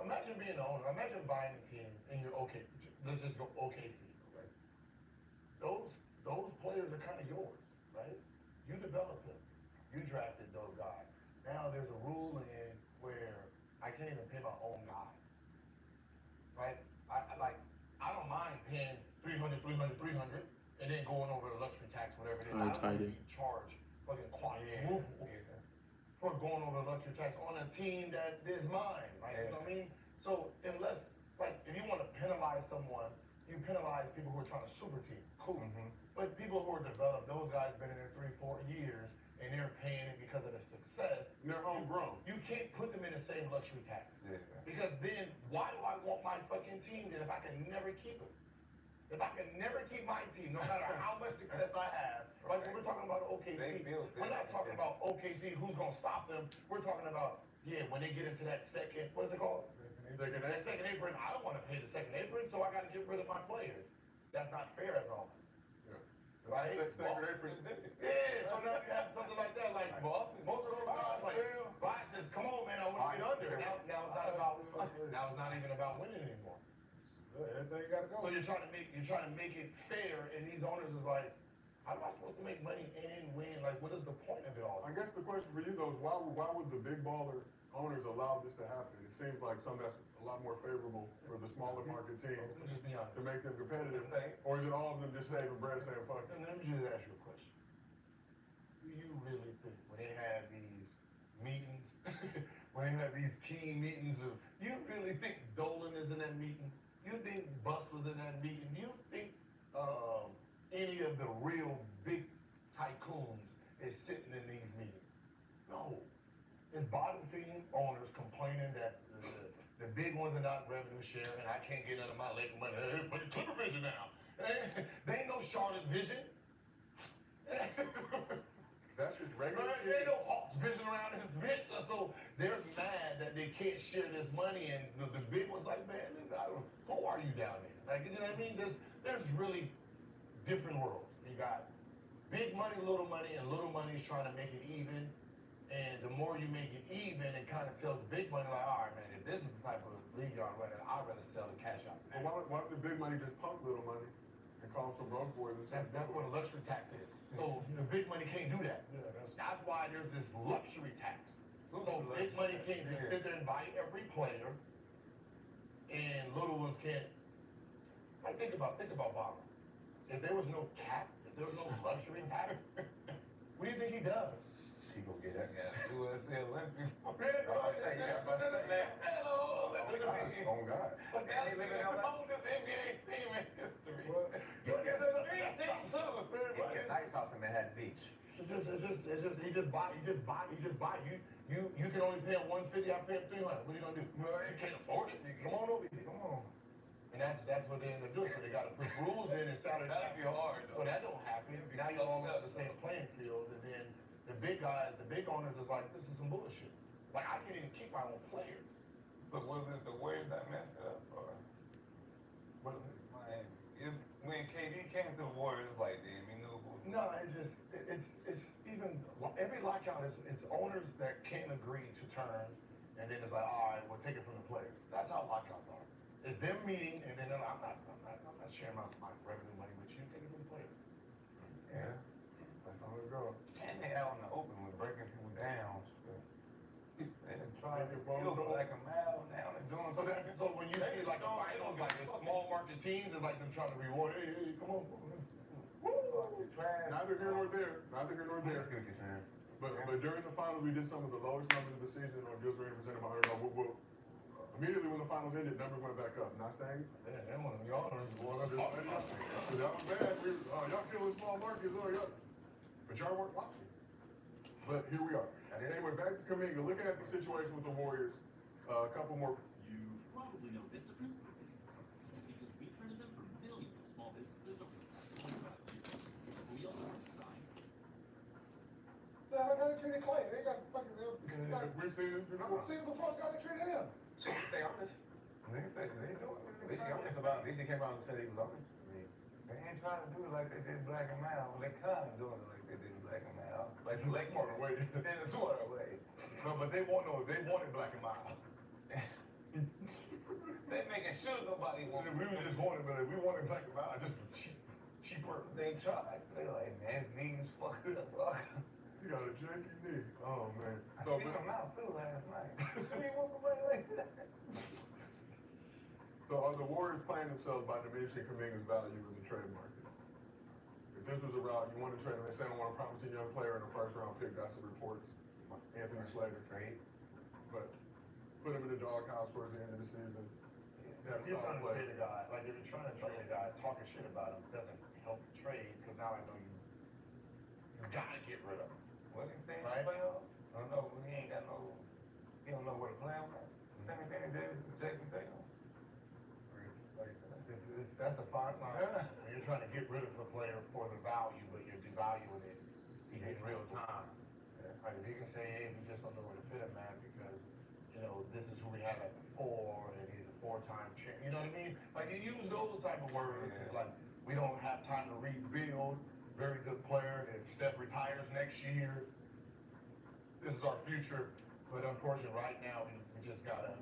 imagine being the owner, imagine buying a team and you're okay, let's just go OKC, right? Those players are kind of yours, right? You developed them, you drafted those guys. Now there's a rule in where I can't even pay my own guy, right? I don't mind paying 300, and then going over the luxury tax, whatever it is. I don't want to be charged fucking quadruple for going over the luxury tax on a team that is mine, right? You know what I mean? So unless, like, if you want to penalize someone, you penalize people who are trying to super team, cool. But people who are developed, those guys been in there 3-4 years, and they're paying it because of the success. They're homegrown. You can't put them in the same luxury tax. Yeah. Because then, why do I want my fucking team then if I can never keep it? If I can never keep my team, no matter how much success I have, like when we're talking about OKC, we're not talking about OKC, who's gonna stop them. We're talking about, when they get into that second, what is it called? That second apron, I don't wanna pay the second apron, so I gotta get rid of my players. That's not fair at all. Right? Second apron. Yeah, so now you have something like that, like, most of those guys, like, Bosh says, come on, man, I want to get under. Now it's not even about winning anymore. Everything gotta go. So you're trying to make it fair, and these owners is like, how am I supposed to make money and win? Like, what is the point of it all? I guess the question for you though is why would the big baller owners allow this to happen? It seems like something that's a lot more favorable for the smaller market teams Let's just be honest. to make them competitive. Or is it all of them just saving bread saying fuck it? Let me just ask you a question. Do you really think when they have these meetings, when they have these team meetings you really think Dolan is in that meeting? You think Buss was in that meeting? You think any of the real big tycoons is sitting in these meetings? It's bottom feeding owners complaining that the big ones are not revenue share, and I can't get none of my Laker money. Hey, for the Clipper Vision now. They ain't no Charlotte Vision. That's just regular Right, shit. ain't no Hawks Vision around this bitch. So they're mad that they can't share this money, and the big one's like, man, who are you down there? Like, you know what I mean? There's really different worlds. You got big money, little money, and little money is trying to make it even. And the more you make it even, it kind of tells the big money, like, all right, man, if this is the type of league y'all running, I'd rather sell the cash out. Well, why don't the big money just pump little money and call them some broke boys and That's what a luxury tax is. So the big money can't do that. Yeah, That's why there's this luxury tax. So big money can't just sit there and buy every player, and little ones can't. Like, think about Bob. If there was no cap, if there was no luxury tax, what do you think he does? He gonna get that guy. USA Olympics. Oh, God. But now they living out this NBA team in history. He get a nice house in Manhattan Beach. He just buy. You can only pay him $150. I pay him $300. What are you gonna do? No, you can't afford it. Come on over here. Come on. And that's what they end up doing. So they gotta put rules in and start. That'd be hard, though. So that don't happen. Now you're all on the same playing field, and then the big guys, the big owners is like, this is some bullshit. Like, I can't even keep my own players. But was it the Warriors that messed up, or? But When KD came to the Warriors, like, damn, you know who? no, it's even every lockout is it's owners that can't agree to terms, and then it's like, all right, we'll take it from the players. That's how lockouts are. It's them meeting, and then they're like, I'm not sharing my revenue money with you. Take it from the players. Yeah. That's how it goes. And they out in the open with breaking people down. So. They done tried to Breaking bones build up. like a mile now. They're doing So when you see like a finals, like the small market teams, it's like them trying to reward. Hey, come on. trash. Neither here nor there. Neither here nor I there. see what you're saying. But during the finals, we did some of the lowest numbers of the season on Gills Ready presented by Underdog. Immediately when the finals ended, numbers went back up. Not saying Man, that one of y'all owners, boy, that's y'all bad. Y'all killing small markets. Y'all. But y'all weren't watching. But here we are. Anyway, back to Kuminga. Looking at the situation with the Warriors, a couple more. You probably know Vistaprint for business cards because we printed them for millions of small businesses over the past 25 years. We also have signs. I got to treat a claim. They got fucking. We've seen it before. See before I got to treat him. So they honest. They know it. They honest about it. They came out and said he was honest. I mean, they ain't trying to do it like they did Black and Mild. They kind of doing it like they did Black and Mild. Like Smarter way. in a sort of way. No, but they wanted black and mild. They making sure nobody wants. We were just wanted, but we wanted black and mild just for cheaper. They tried. They like, man, these fucked up. You got a janky knee. Oh man. I beat him out too last night. I mean, what the like that? So are the Warriors playing themselves by diminishing Kuminga's value in the trade market? If this was a route you want to trade him, they say I don't want a promising young player in the first round pick. That's the reports. Anthony Slater trade, but put him in the doghouse towards the end of the season. Yeah, if you're trying to trade a guy, like if you're trying to trade a guy, talking shit about him doesn't help the trade because now I know you gotta get rid of him. What he saying? Right. Playoff? I don't know. He ain't got no. He don't know where to play him at. Same thing he did with Jason Tatum. That's a fine line. When you're trying to get rid of a player for the value, but you're devaluing it in real time. Like if you can say, hey, we just don't know where to fit him, man, because this is who we have at the 4, and he's a 4-time champ. You know what I mean? Like you use those type of words, like we don't have time to rebuild. Very good player. If Steph retires next year, this is our future. But unfortunately, right now we just gotta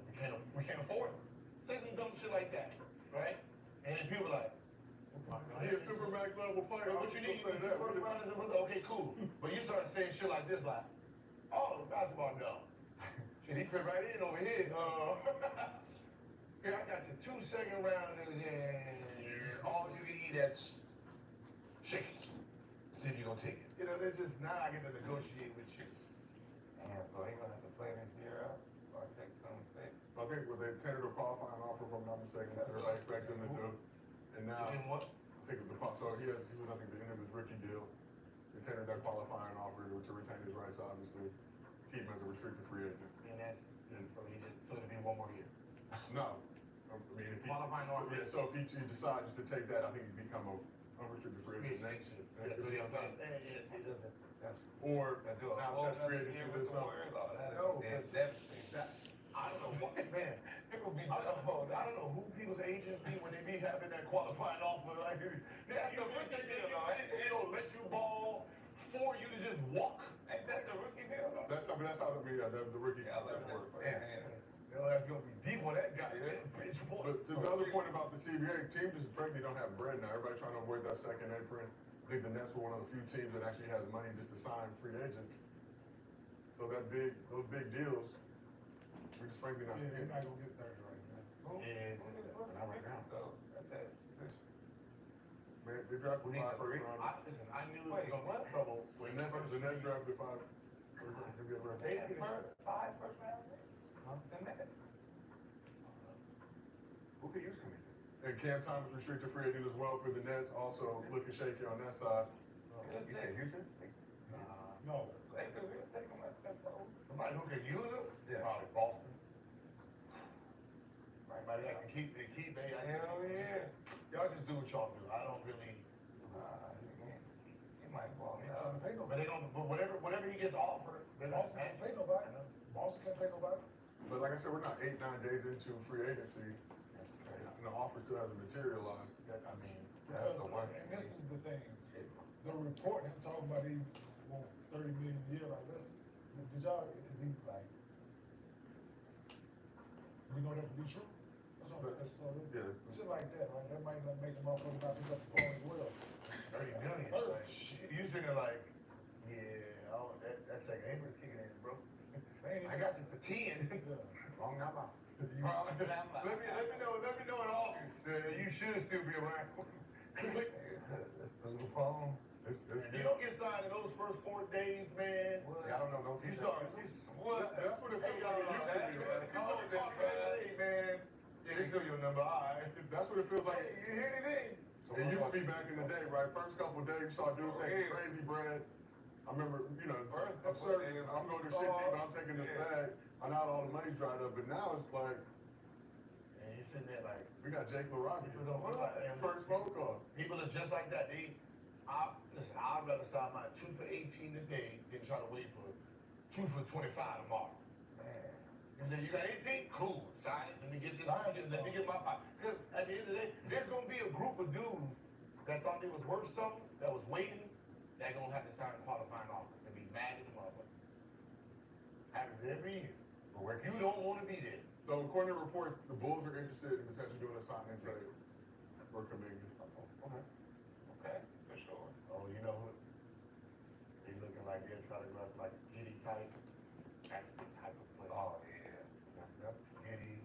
we can't afford it. Say some dumb shit like that, right? And then people are like, He a super max level player. what you need? Okay, cool. But you start saying shit like this, like, oh, basketball dumb. Shit, he fit right in over here. Here, I got you 2 second rounders and All you can eat that's chicken. See if you gonna take it. they're just now I get to negotiate with you. And so he gonna have to play this year out or take some state. I think what they tendered a qualifying offer, if I'm not mistaken, that they're expecting to do. And now, And what? I think it was so he was, I think, the end of his rookie deal. They tendered that qualifying offer to retain his rights, obviously, keep him as a restricted free agent. And that's so it'll be 1 more year. No, mean, if he, Qualifying offer. yeah, so if he decides to take that, I think he'd become a unrestricted free agent next year. That's what I'm saying. Yes, he doesn't. That's, Or, that's a now whole just free nother agency year this with the summer. world. No, That's but- devastating. I don't know what, man. It would be I don't know who people's agents be when they be having that qualifying offer. Like, yeah, you know, let you ball for you to just walk. Ain't that the rookie deal? though? That's how the rookie Yeah, I love contract that. works. Yeah. Your ass gonna be deep on that guy. Bitch, boy. But to the other point about the CBA, teams just frankly don't have bread now. Everybody's trying to avoid that second apron. I think the Nets were one of the few teams that actually has money just to sign free agents. So those big deals, we're just frankly not Yeah, seeing. you're not gonna get 30 right now. Yeah, not right now. So, that's Man, they drafted We need 5 to first rounders. listen, I knew it was gonna be trouble when The Nets drafted 5. They did five first round picks. Huh? The Nets. Who could use committee? And Cam Thomas restricted free agent as well for the Nets, also looking shaky on that side. You said Houston? No. They could really take them at that role. Somebody who can use them? Yeah. Probably Boston. Somebody that can keep they. Hell yeah. Y'all just do what y'all do. I don't really. He might fall Can't down. pay But they don't. But whatever he gets offered, they don't. Boston can't pay nobody. Boston can't pay nobody. But like I said, we're not 8-9 days into free agency, and the offer still hasn't materialized. I mean, That's the one. And this is the thing, the report, him talking about he want 30 million a year, like this, did y'all, is he like, we know that to be true? That's all it is. Yeah. Shit like that, right, that might not make the motherfucker not pick up the phone as well. 30 million. Like, shit. You sitting there like, yeah, oh, that second apron's kicking in, bro. I got you for 10. Yeah. Wrong number. Wrong number. Let me know in August. You should still be around. The phone. If you don't get signed in those first 4 days, man, I don't know, no you team. start. That's what it feels like it used to be, right? Hey, man. Yeah, this still your number, all right. That's what it feels like. You hit it in. It used to be back in the day, right? First couple of days, you saw dudes taking crazy bread. I remember, absurd. I'm going to shit team, but I'm taking this bag. I know all the money's dried up, but now it's like, And you're sitting there like, we got Jake LaRocque. People don't realize that. First phone call. people are just like that. Listen, I'd rather sign my 2 for 18 today than try to wait for 2 for 25 tomorrow. You say, you got 18? Cool. Sign it. Let me get let me get my pot. Because at the end of the day, there's going to be a group of dudes that thought they was worth something, that was waiting, that going to have to sign a qualifying offer and be mad at the motherfucker. Happens every year. But you don't want to be there. So according to reports, the Bulls are interested in potentially doing a sign and trade for Kuminga. Okay, for sure. Oh, you know who? They looking like they're trying to run like Giddy type. That's the type of player. Oh, yeah. Yep. Giddy.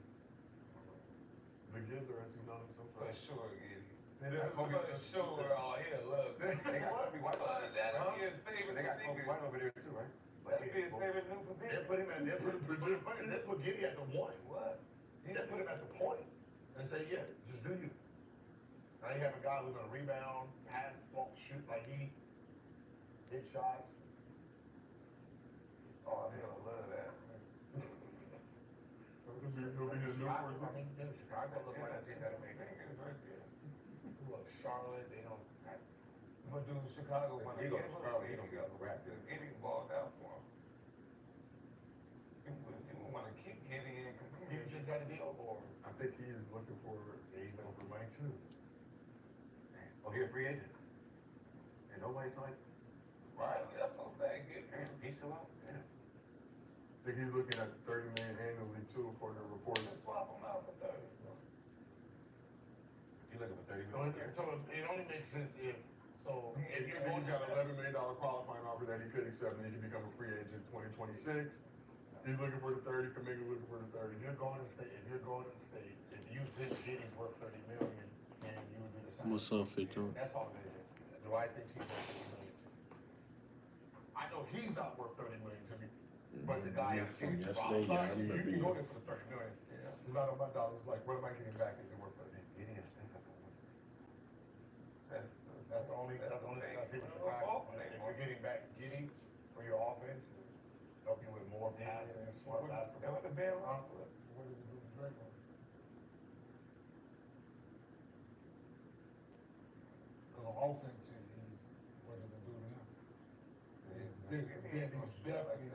The Gibbs are actually done it For sometime. sure, Giddy. It is. For sure. Oh, yeah, look. They got Kobe White over there. That'd Huh? be his favorite. They got Kobe White over there too, right? That'd be his favorite new They position. put him at, they put Giddy at the one. What? They put him at the point and say, yeah, just do you. Now you have a guy who's gonna rebound, pass, ball, shoot like he, hit shots. Oh, I love that. It'll be his new Chicago, first. I mean, Chicago look like that team that'll make it. Look, Charlotte, they don't. But dude, Chicago, when He they goes get to him, Charlotte, he don't get a rap. Giddy balled out for him. People want to keep Giddy in He community. just got a deal for him. I think he is looking for. He's looking for money too. Oh, he's a free agent. And nobody's like, Right, that's what I'm saying. Giddy. he's still out? Yeah. I think he's looking at 30 million annually too, according to reports. Just swap him out for 30. He's looking for 30 million. So it only makes sense if you're And going he's got an $11 million qualifying offer that he could accept, and he can become a free agent 2026. He's looking for the 30, Kuminga looking for the 30. if you're going to state, if you think Giddy's worth 30 million, and you would do the same. What's up, Victor? That's all it is. Do I think he's worth 30 million? I know he's not worth 30 million to me, but the guy Yeah, is. from yesterday, yeah, I remember You can you. go there for the 30 million. Yeah. It's not on my dollars, like, what am I getting back? Is it worth 30? Giddy is That's the only thing I see with Chicago. If you're getting back Giddy for your offense, help you with more passing and smart That basketball. was the Ben Roethlisberger. What did he do with Draymond? offensive, what does it do to him? He's definitely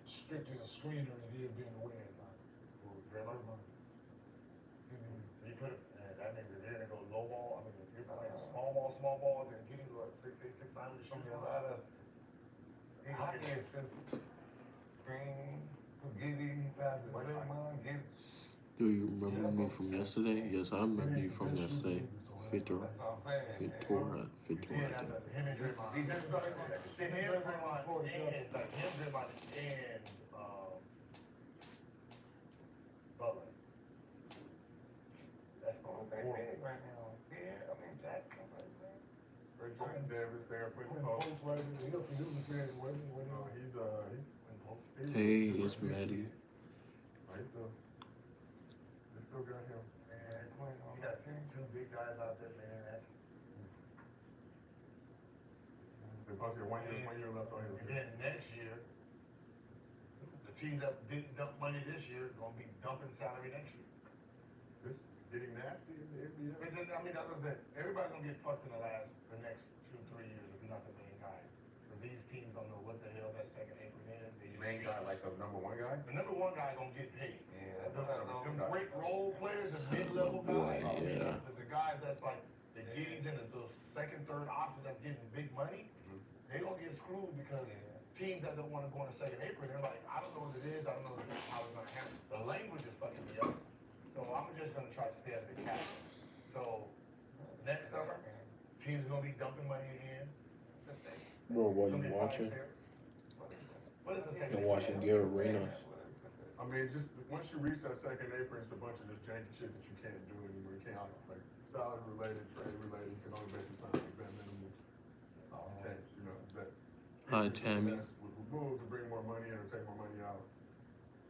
strictly a screener than he is being a way at times. Draymond? You put it, that means if you're gonna go low ball, I mean, if you're playing small ball, then getting to a 6'8", 6'9", with shooting a lot of. Hockey is simple. Screen, Giddy, Draymond, Giddy. Do you remember me from yesterday? Yes, I remember you from yesterday. Victor, That's what I'm saying. Victor, right there. Him and Draymond. Him and Draymond and, like, him, Draymond and, Butler. That's the whole They thing. big right now. Yeah, I mean, Jackson, Jordan Davis there putting When post. post right in, he was very when He's Hey, it's Maddie. They still got him. Man, you got two big guys out there, man, that's. They both got 1 year left on his. And then next year, the teams that didn't dump money this year are gonna be dumping salary next year. It's getting nasty in the NBA. But then, I mean, that's what I'm saying, everybody's gonna get fucked in the next 2-3 years if you're not the main guy. Cause these teams don't know what the hell that second apron is. Main guy, like the number one guy? The number one guy gonna get paid. Yeah, The great role players and mid-level Boy, guys. yeah. The guys that's like, the Giddys and the second, third options that's getting big money, they gonna get screwed because teams that don't wanna go on the second apron, they're like, I don't know what it is, I don't know how it's gonna happen. The language is fucking me up. So I'm just gonna try to stay at the cap. So, next summer, teams are gonna be dumping money again. Bro, what Some you get watching? fired there. What is the second You're watching apron? Gary Reynolds. I mean, just once you reach that second apron, it's a bunch of just janky shit that you can't do anymore. You can't, like, salary related, trade related, you can only basically sign like bare minimum. Okay, you know, that. Hi, Tammy. Would move to bring more money in or take more money out.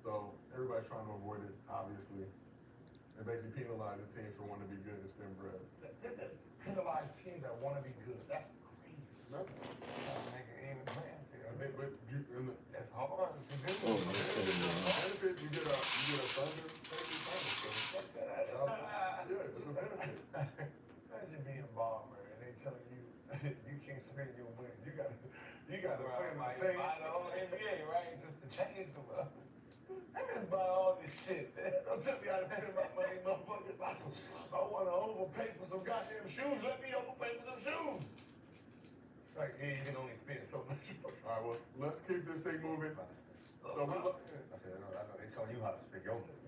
So everybody's trying to avoid it, obviously. And basically penalize the teams for wanting to be good and spend bread. Penalize teams that wanna be good, that's crazy. Make it even playing field. But you, in the That's hard to do. Oh, okay, benefit, you get a thunder, so. Yeah, it's a benefit. Imagine being a bomber and they telling you, you can't spend your money, you gotta spend Like, the same. buy the whole NBA, right? Just to change the world. I just buy all this shit, man. Don't tell me how to spend my money, motherfucker. I wanna overpay for some goddamn shoes, let me overpay for some shoes. Like, yeah, you can only spend so much. Alright, well, let's keep this thing moving. So we, I said, I know, they tell you how to spend your money.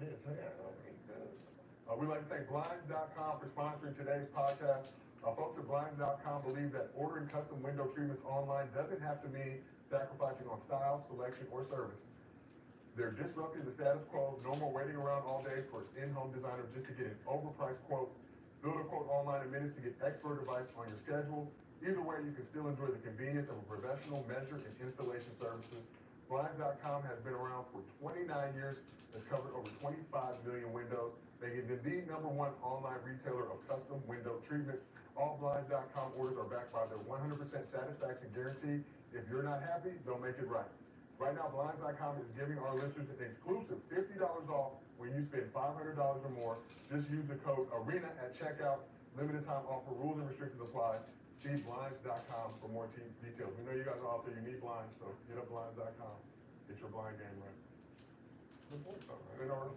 we'd like to thank Blinds.com for sponsoring today's podcast. Folks at Blinds.com believe that ordering custom window treatments online doesn't have to mean sacrificing on style, selection, or service. They're disrupting the status quo. No more waiting around all day for an in-home designer just to get an overpriced quote. Build a quote online in minutes to get expert advice on your schedule. Either way, you can still enjoy the convenience of a professional measure and installation services. Blinds.com has been around for 29 years, has covered over 25 million windows, making them the #1 online retailer of custom window treatments. All Blinds.com orders are backed by their 100% satisfaction guarantee. If you're not happy, don't make it right. Right now, Blinds.com is giving our listeners an exclusive $50 off when you spend $500 or more. Just use the code ARENA at checkout. Limited time offer, rules and restrictions apply. See Blinds.com for more details. We know you guys are out there, you need blinds, so get up Blinds.com. Get your blind game right. Good order,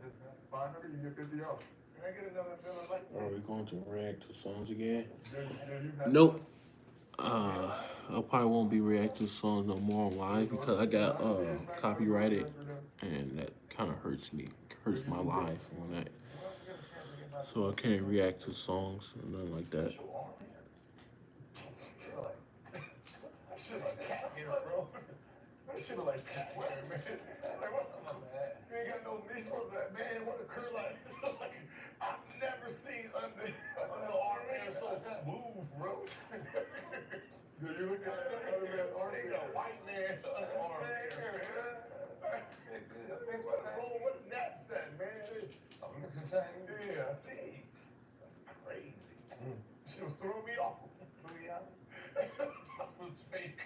500, you get 50 off. Can I get another bill of light? Are we going to react to songs again? You have Nope. I probably won't be reacting to songs no more on live because I got copyrighted, and that kind of hurts me, hurts my life on that. So I can't react to songs and nothing like that. I should like cat hair, bro. I should like cat hair, man. Like, what the fuck? You ain't got no knees for that, man. What a curl like. I've never seen under arm hair so smooth, bro. Do you look at that other man's arm They hair? got white man arm hair. What a knapsack, man. Yeah, see. That's crazy. She was throwing me off. That was fake.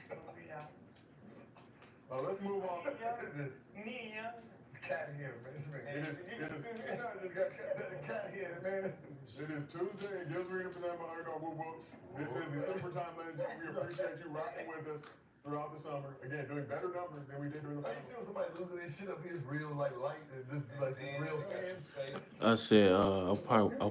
Let's move on. It's cat hair, man. I just got cat hair, man. It It is Tuesday, and just reading for them behind our woo woo. This is the Supertime Legend. We appreciate you rocking with us throughout the summer. Again, doing better numbers than we did during the Like, you see summer. when somebody losing their shit up here, it's real, like, light, and just, like, this real fan. I said I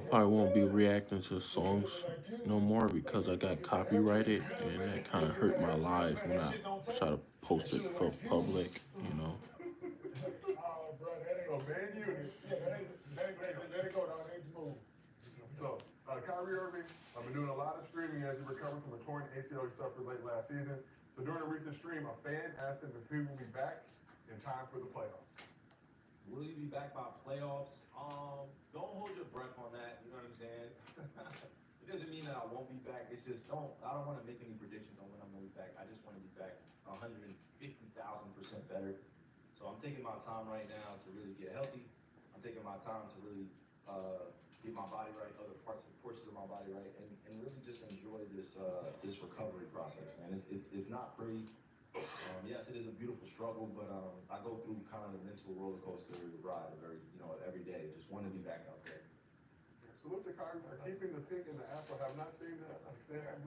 probably won't be reacting to songs no more because I got copyrighted, and that kind of hurt my life when I try to post it for public. You know. Oh, bro, that ain't. So, man unit. Yeah, let it go, dog. That ain't smooth. So, Kyrie Irving, I've been doing a lot of streaming as he recovers from a torn ACL he suffered late last season. So during a recent stream, a fan asked him if he will be back in time for the playoffs. Will you be back by playoffs? Don't hold your breath on that. You know what I'm saying? It doesn't mean that I won't be back. It's just I don't want to make any predictions on when I'm gonna be back. I just want to be back 150,000% better. So I'm taking my time right now to really get healthy. I'm taking my time to really get my body right, other portions of my body right, and really just enjoy this this recovery process, man. It's not pretty. Yes, it is a beautiful struggle, but I go through kind of the mental roller coaster ride every day. Just want to be back out there. Salute to Kyrie for keeping the pick in the apple. Have not seen that. I'm saying, That's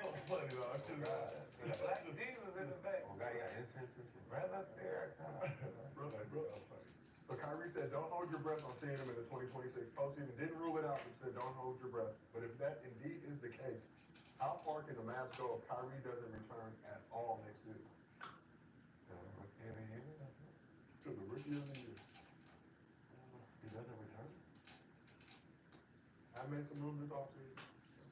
so funny, though. It's just, Black Jesus in the back. Oh, God, you got incense and shit. Right up there. bro. So Kyrie said, don't hold your breath on seeing him in the 2026 postseason. Didn't rule it out, but said, don't hold your breath. But if that indeed is the case, how far can the Mavs go if Kyrie doesn't return at all next season? To the rookie of the year. He doesn't return? I made some moves this offseason.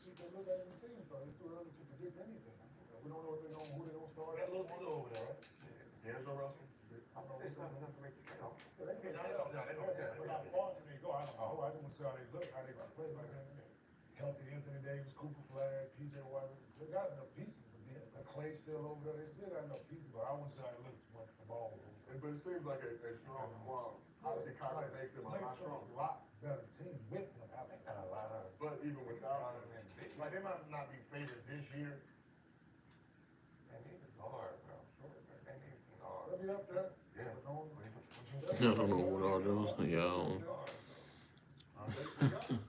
People look at the team, so it's too early to predict anything. We don't know who they gonna start. got a little deal over there, right? D'Angelo Russell. I don't know It's what's not going on. enough to make the playoffs. Yeah, they can't tell. But how far can they go? I don't know. I just want to see how they look, how they gonna play like that. Healthy Anthony Davis, Cooper Flag, PJ Water. They got enough pieces, but then Clay still over there. They still got enough pieces, but I want to see how it looks once the ball goes. But it seems like a strong squad. Obviously, Kyrie makes them a lot stronger. A lot better team with him. I think Got a lot of. But even without him, like they might not be favored this year. They need a guard, bro. Sure, but they need a guard. They'll be up there. Yeah. But no, I don't know what all those. Yeah. I don't-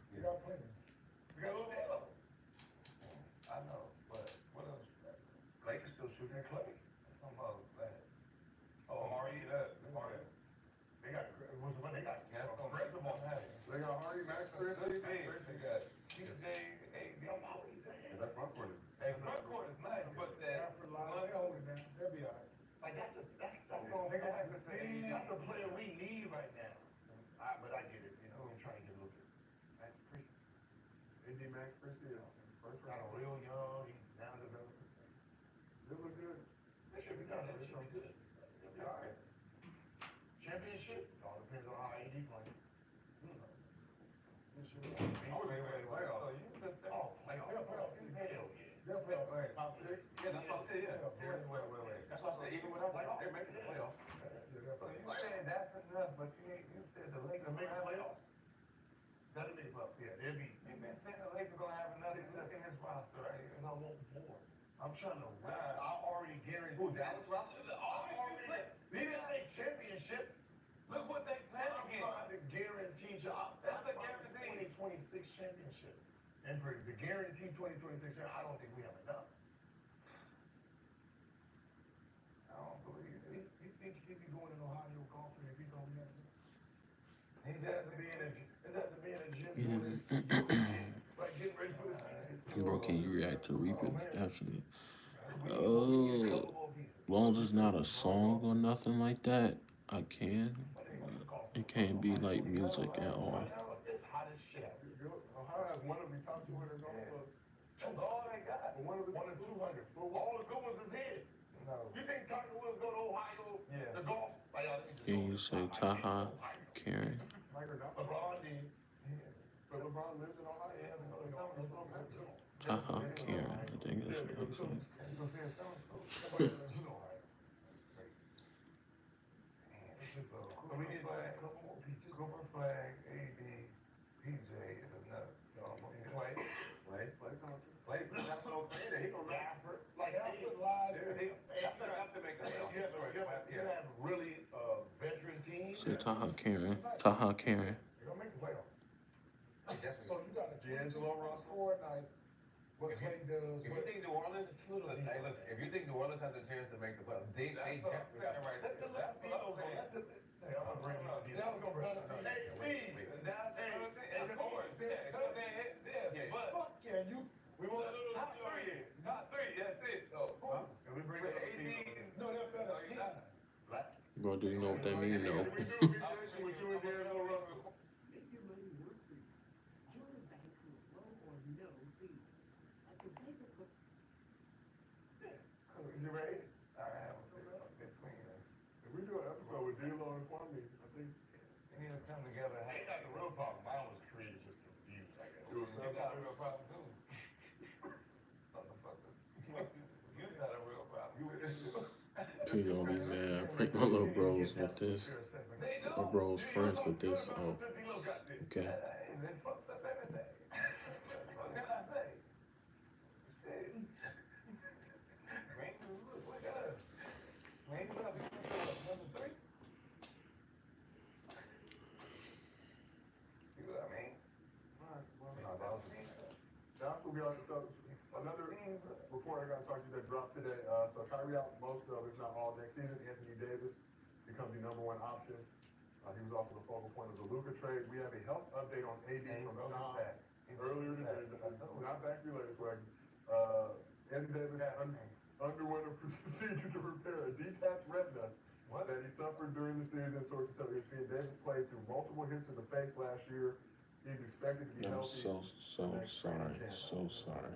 we got plenty. We got a little deal. I know, but what else? Lakers still shooting at Clay. Talking about that. Oh, Amari, Amari. They got, what's the one they got? Yeah, that's gonna Aggressive on that. they got Hardy, Max Chris. They got TJ, AD. That front court is. Hey, front court is nice, but that. Alfred Line, they hold it down. They'll be all right. Like, that's They gonna have to say, that's the player we need right now. But I get it, you know, I'm trying to get a little bit. Max Christie. AD Max Christie, first Got round. a real young, he's now developing. They look good. They should be done, they should be good. They'll be all right. Championship, all depends on how AD plays. this year. I was in the playoffs. Oh, playoff, hell yeah. They'll play all right. Top six. Yeah, that's what I said, yeah. Wait. That's what I said, even without playoffs, they're making the playoffs. So you saying that's enough, but you said the Lakers To make gonna have playoffs. That'll make up, yeah, they'll be, You been saying the Lakers gonna have another look in his roster, right? and I want more. I'm trying to, I already guarantee. Who, Dallas roster? He didn't make championship. Look what they played I'm again. trying to guarantee you, That's a guarantee. 2026 championship. And for the guaranteed 2026, I don't think we have enough. I don't believe it. You think he'd be going in Ohio golfing if he don't have it? He It has to be in a gym, doing this, like getting ready for the season. Bro, can you react to Reaper? Actually, as long as it's not a song or nothing like that, I can. It can't be like music at all. It's hot as shit. Ohio has one of the top 200 golf clubs. That's all they got. One of the 1 in 200. All the good ones is here. No. You think Tiger Woods go to Ohio? Yeah. The golf? Like, Can you say Taha Karen? LeBron did. But LeBron lives in Ohio. Yeah, that's what I'm saying. Taha Karen, I think that's what I'm saying. You gonna say something? Somebody that you know, right? It's just, so we need a couple more pieces. Cooper Flag, AD, PJ is enough. Clay. Play, that's what I'm saying. He gonna Gafford. Like, Alfred Line. That's enough to make the playoffs. you have really, veteran teams. Say Taha Karen. Taha Karen. They're gonna make the playoffs. Definitely. So you got a D'Angelo Russell. Fortnite, what If you- Clay does, If you what. think New Orleans, hey, look, if you think New Orleans has a chance to make the playoffs, they definitely got it right. Let the Latinos go. Let the. Hey, I'm gonna bring you up. That was gonna be better. Hey, Steve. Fuck yeah, you. We want top three. Top three. That's it. So, can we bring up Steve? No, that's better. Bro, do you know what that means, though? We do a musician with you and D'Angelo Russell. Make your money work for you. Join a bank with low or no fees. At the Bank of Is you ready? All right, I'm between us. If we do an episode with D'Lo and Kwame, I think They need to come together. Hey, not the real problem. Mine was created just confused, I guess. it was You got a real problem too. Motherfucker. You got a real problem. He's gonna be mad. I prank my little bros with this. My bros friends with this. Oh, okay. They fucked up everything. What can I say? Shit. Man, look at us. Man, you got to be number 3. You know what I mean? that's what we are. So another report I got to talk to you that dropped today. So Kyrie out most of, if not all, next season. Anthony Davis becomes the #1 option. He was also the focal point of the Luka trade. We have a health update on AD from John earlier today. Not back related, Swaggy. Anthony Davis underwent a procedure to repair a detached retina that he suffered during the season. Sources tell ESPN Davis played through multiple hits in the face last year. He's expected to be I'm healthy. so sorry. So sorry.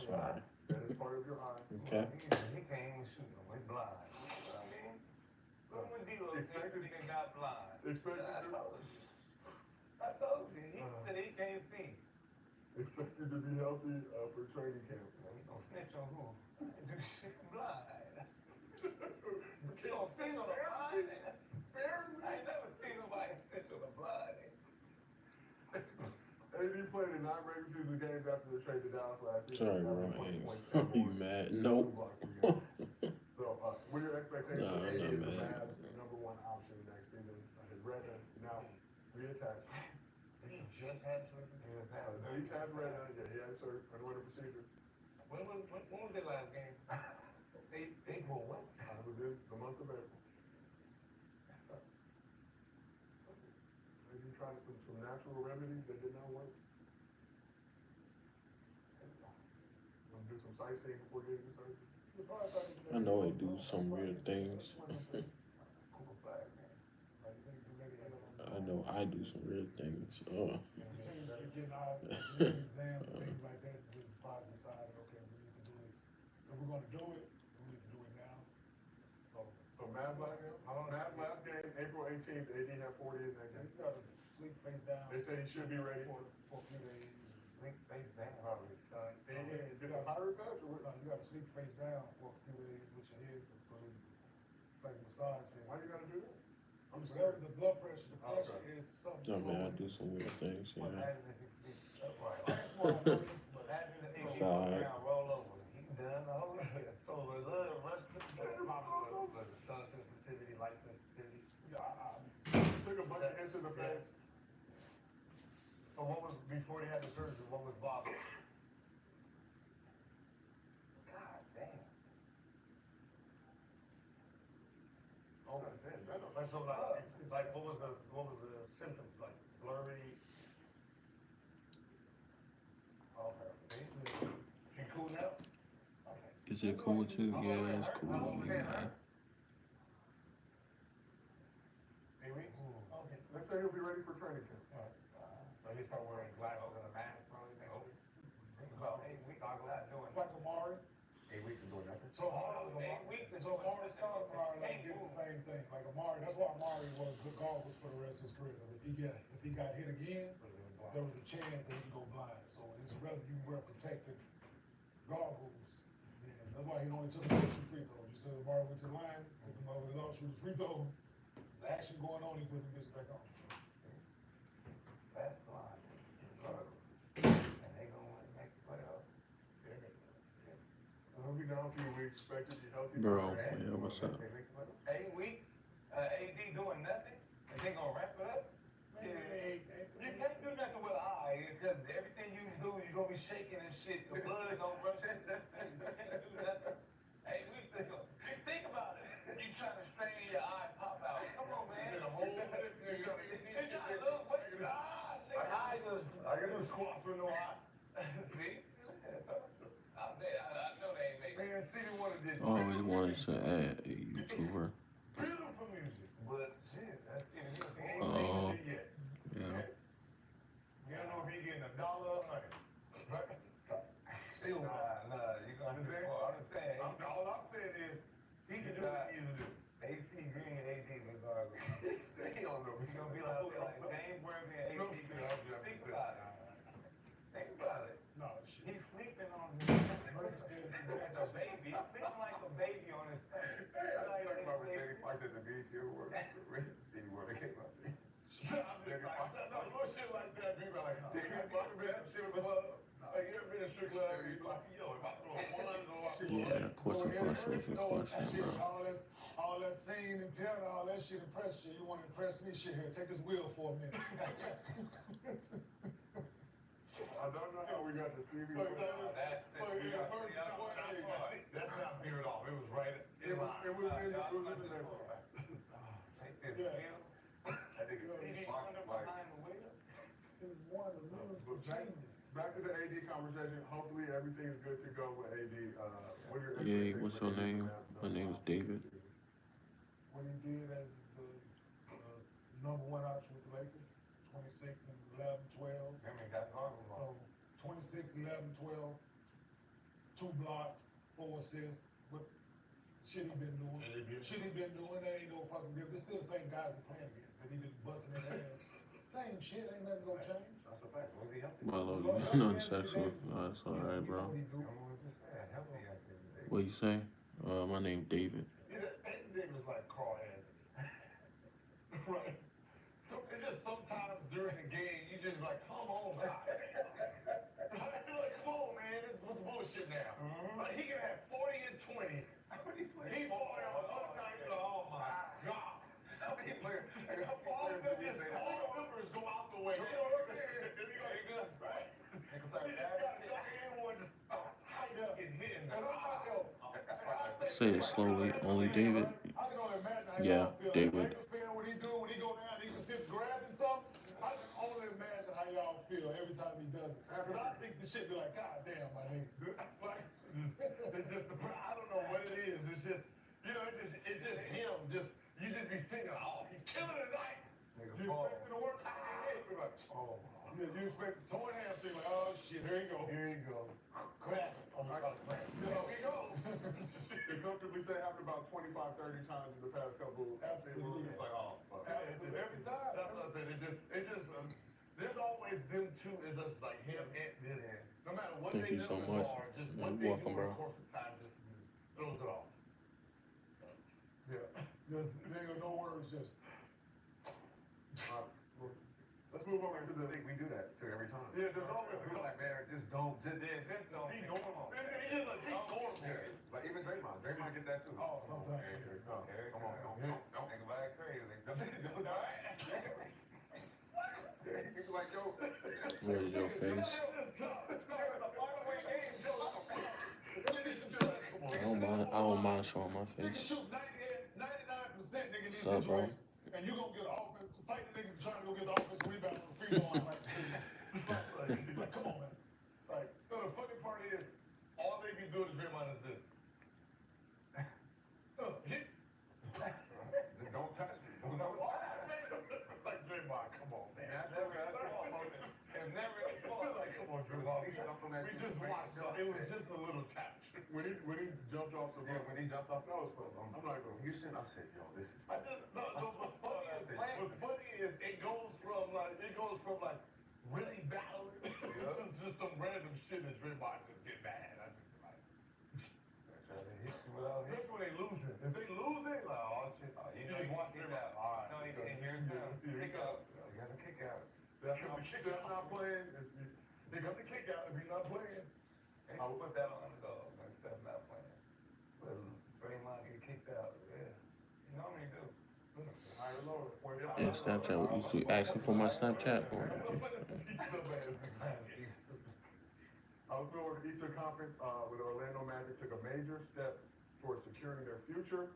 Sorry. That is part of your eye. Okay. He can't even shoot him. He's blind. You know what I mean? Look when D-Lo got blind. Expected I told you. He said he can't see. Expected to be healthy for training camp. He gonna snitch on who? Do shit blind. You don't see no blind. I ain't never seen nobody snitch on a blind. AD played in 9 regular season games after the trade to Dallas last year. Sorry, bro. Are you mad? Nope. So, what are your expectations? No, I'm AD is the not mad. Mavs' #1 option next season. His retina now reattached. He just had surgery. Detached retina. Yeah, he had surgery. Underwent a procedure. When was their last game? April what? It was in the month of April. Maybe trying some natural remedies that did not work. Want to do some sightseeing before getting the surgery? I know they do some weird things. I know I do some weird things. Oh. Getting our exams and things like that, we probably decided, okay, we need to do this. If we're gonna do it, we need to do it now. So Mavs last game, April 18th, AD had 40 in that game. You gotta sleep face down. They said he should be ready. For a few days. Sleep face down, probably. Did the pirate patch or what? No, you gotta sleep face down for a few days with your head, so like massage thing. Why you gotta do that? I'm just Whatever the blood pressure, the pressure Okay. is something. No, man, I do some weird things, What yeah. happens if he sleeps upright? But Happens if he It's sleeps alright. down, roll over. He done the whole year. So the little rush to the Probably the sun sensitivity, light sensitivity. Took a bunch of hits in the face. So what was, before he had the surgery, what was bothering? God damn. Oh, that's so like, it's like, what was the symptoms, like blurry? Okay. You cool now? Okay. Is it cool too? Yeah, it's cool with me, man. 8 weeks? Okay. They say he'll be ready for training camp. So he start wearing glasses and a mask probably next week? Think about 8 weeks, I'm not doing Like Amari, 8 weeks of doing nothing? so Amari, so Amari's son probably like did the same thing, like Amari, that's why Amari was the goggles for the rest of his career. 'Cause if he got hit again, there was a chance that he could go blind, so it's rather you wear protective goggles. And that's why he only took 2 free throws. You said Amari went to the line, took him over the low, shoot the free throw, the action going on, he put him gets back on. That's fine. And they gonna make the playoffs. He'll be down for you. We expect to be healthy. Bro, yeah, what's up? 8 weeks, AD doing nothing, and they gonna wrap it up? Yeah. You can't do nothing with an eye, because everything you do, you're gonna be shaking and shit. The blood don't rush. You can't do nothing. Hey, think about it. You trying to strain your eye, pop out. Come on, man. The whole thing, It's not a little way. I just. I can do squats with no eye. See? I know they ain't making. Man, Stevie Wonder did I always wanted to add a YouTuber. beautiful music. But shit, that's it. He ain't Oh. seen it yet. Yeah. You don't know if he getting $1 or $100. Right? Still, Nah, you gonna Understand? understand. all I'm saying is, he can do what he needs to do. AC Green and AD regardless. He don't know. He's gonna be out there like James Worthy and No, AD see, Green. Think about it. Think about it. No, shit. He's sleeping on his as a baby. He's sleeping like a baby on his stomach. Hey, I was talking about when Jamie Foxx at the BET Awards. Stevie Wonder came out there. No, shit like that, people are like, Jamie Foxx been at the strip club. Like, you ever been in a strip club, you be like, yo, if I throw a one or Yeah, question, bro. All that singing and piano, all that shit impress you. You want to impress me? Shit, here, take this wheel for a minute. I don't know how we got to Stevie Wonder. That's not me at all. It was right. It was in the left. Take this wheel. I think it's Stevie Fox, Wonder like, behind the wheel. It was one of the little genius. back to the AD conversation. Hopefully everything is good to go with AD. What are your Yeah, expectations what's for your AD name? now? My name is David. What he did as the number one option with the Lakers, 26 and 11, 12. I mean, that's all wrong. 26, 11, 12, 2 blocks, 4 assists. What shit he been doing? There ain't no fucking difference. It's still the same guys he's playing against. That he been busting their ass. Same shit, ain't nothing gonna change. That's a fact. Was he healthy? Milo, you nothing sexual. No, that's alright, bro. What you say? My name David. That nigga was like Carl Anthony. Right? So it's just sometimes during the game, you just like, come on, guys. Like, come on, man, this is bullshit now. Like, he can have 40 and 20. He 40 on one night, oh my God. All the numbers go out the way. You know what I'm saying? There you go, right? He just got anyone just hide up and hit in the eye. Say it slowly. Only David. I can only imagine how Yeah, y'all feel. David. Lakers fan, when he go down, he can just grabbing something. I can only imagine how y'all feel every time he does it. Because I think the shit be like, God damn, my nigga. Like, It's just the, I don't know what it is. It's just, you know, it's just him. You just be singing, oh, he's killing it tonight. You expect it to work? Like, oh. yeah, you expect the torn hamstring, like, oh shit, here you go. Crack. Oh my God, man. Here we go. They comfortably say after about 25, 30 times in the past couple. Absolutely. It's like, oh, fuck. Every time. That's what I said. There's always them two. It's just like him and this. No matter what Thank they you do so in much. bar, just Yeah, what you're they welcome, do bro. in the course of time just throws it off. Yeah. There ain't no words, just. Let's move over to the league. We do that too every time. Yeah, there's always We're like, man, just don't. Just don't. He's normal. He's normal. Yeah. Like even Draymond. Draymond get that too. Oh, sometimes. Come on. Don't. Think about it crazy. He's like, yo. Where's your face? I don't mind showing my face. Shoot 99%, nigga. What's up, bro? And you gonna get offense. Fight the nigga trying to go get the offensive rebound on the free throw line. Like, come on, man. Like, so the funny part is, all they be doing is Draymond is this. Just don't touch me. Like Draymond, come on, man. That's never a fault. It's never a fault. Like, come on, Draymond. We just watched it. It was just a little tap. When he jumped off the Yeah, when he jumped off the post, I'm like, Houston. I said, yo, this is. What's funny is it goes from like really battling to just some random shit that Draymond just get mad. I just like, especially when they losing. If they losing, like, oh shit, You know, just watch kick Draymond. out. All right, No, and here's the kick out. You got to kick out. That's not playing. They got the kick out if you're not playing. I would put that on underdog instead of not playing. But Draymond get kicked out. Yeah. You normally do. All right, And Snapchat, what you asking for my Snapchat or just? Let's go over to the Eastern Conference, with Orlando Magic took a major step towards securing their future.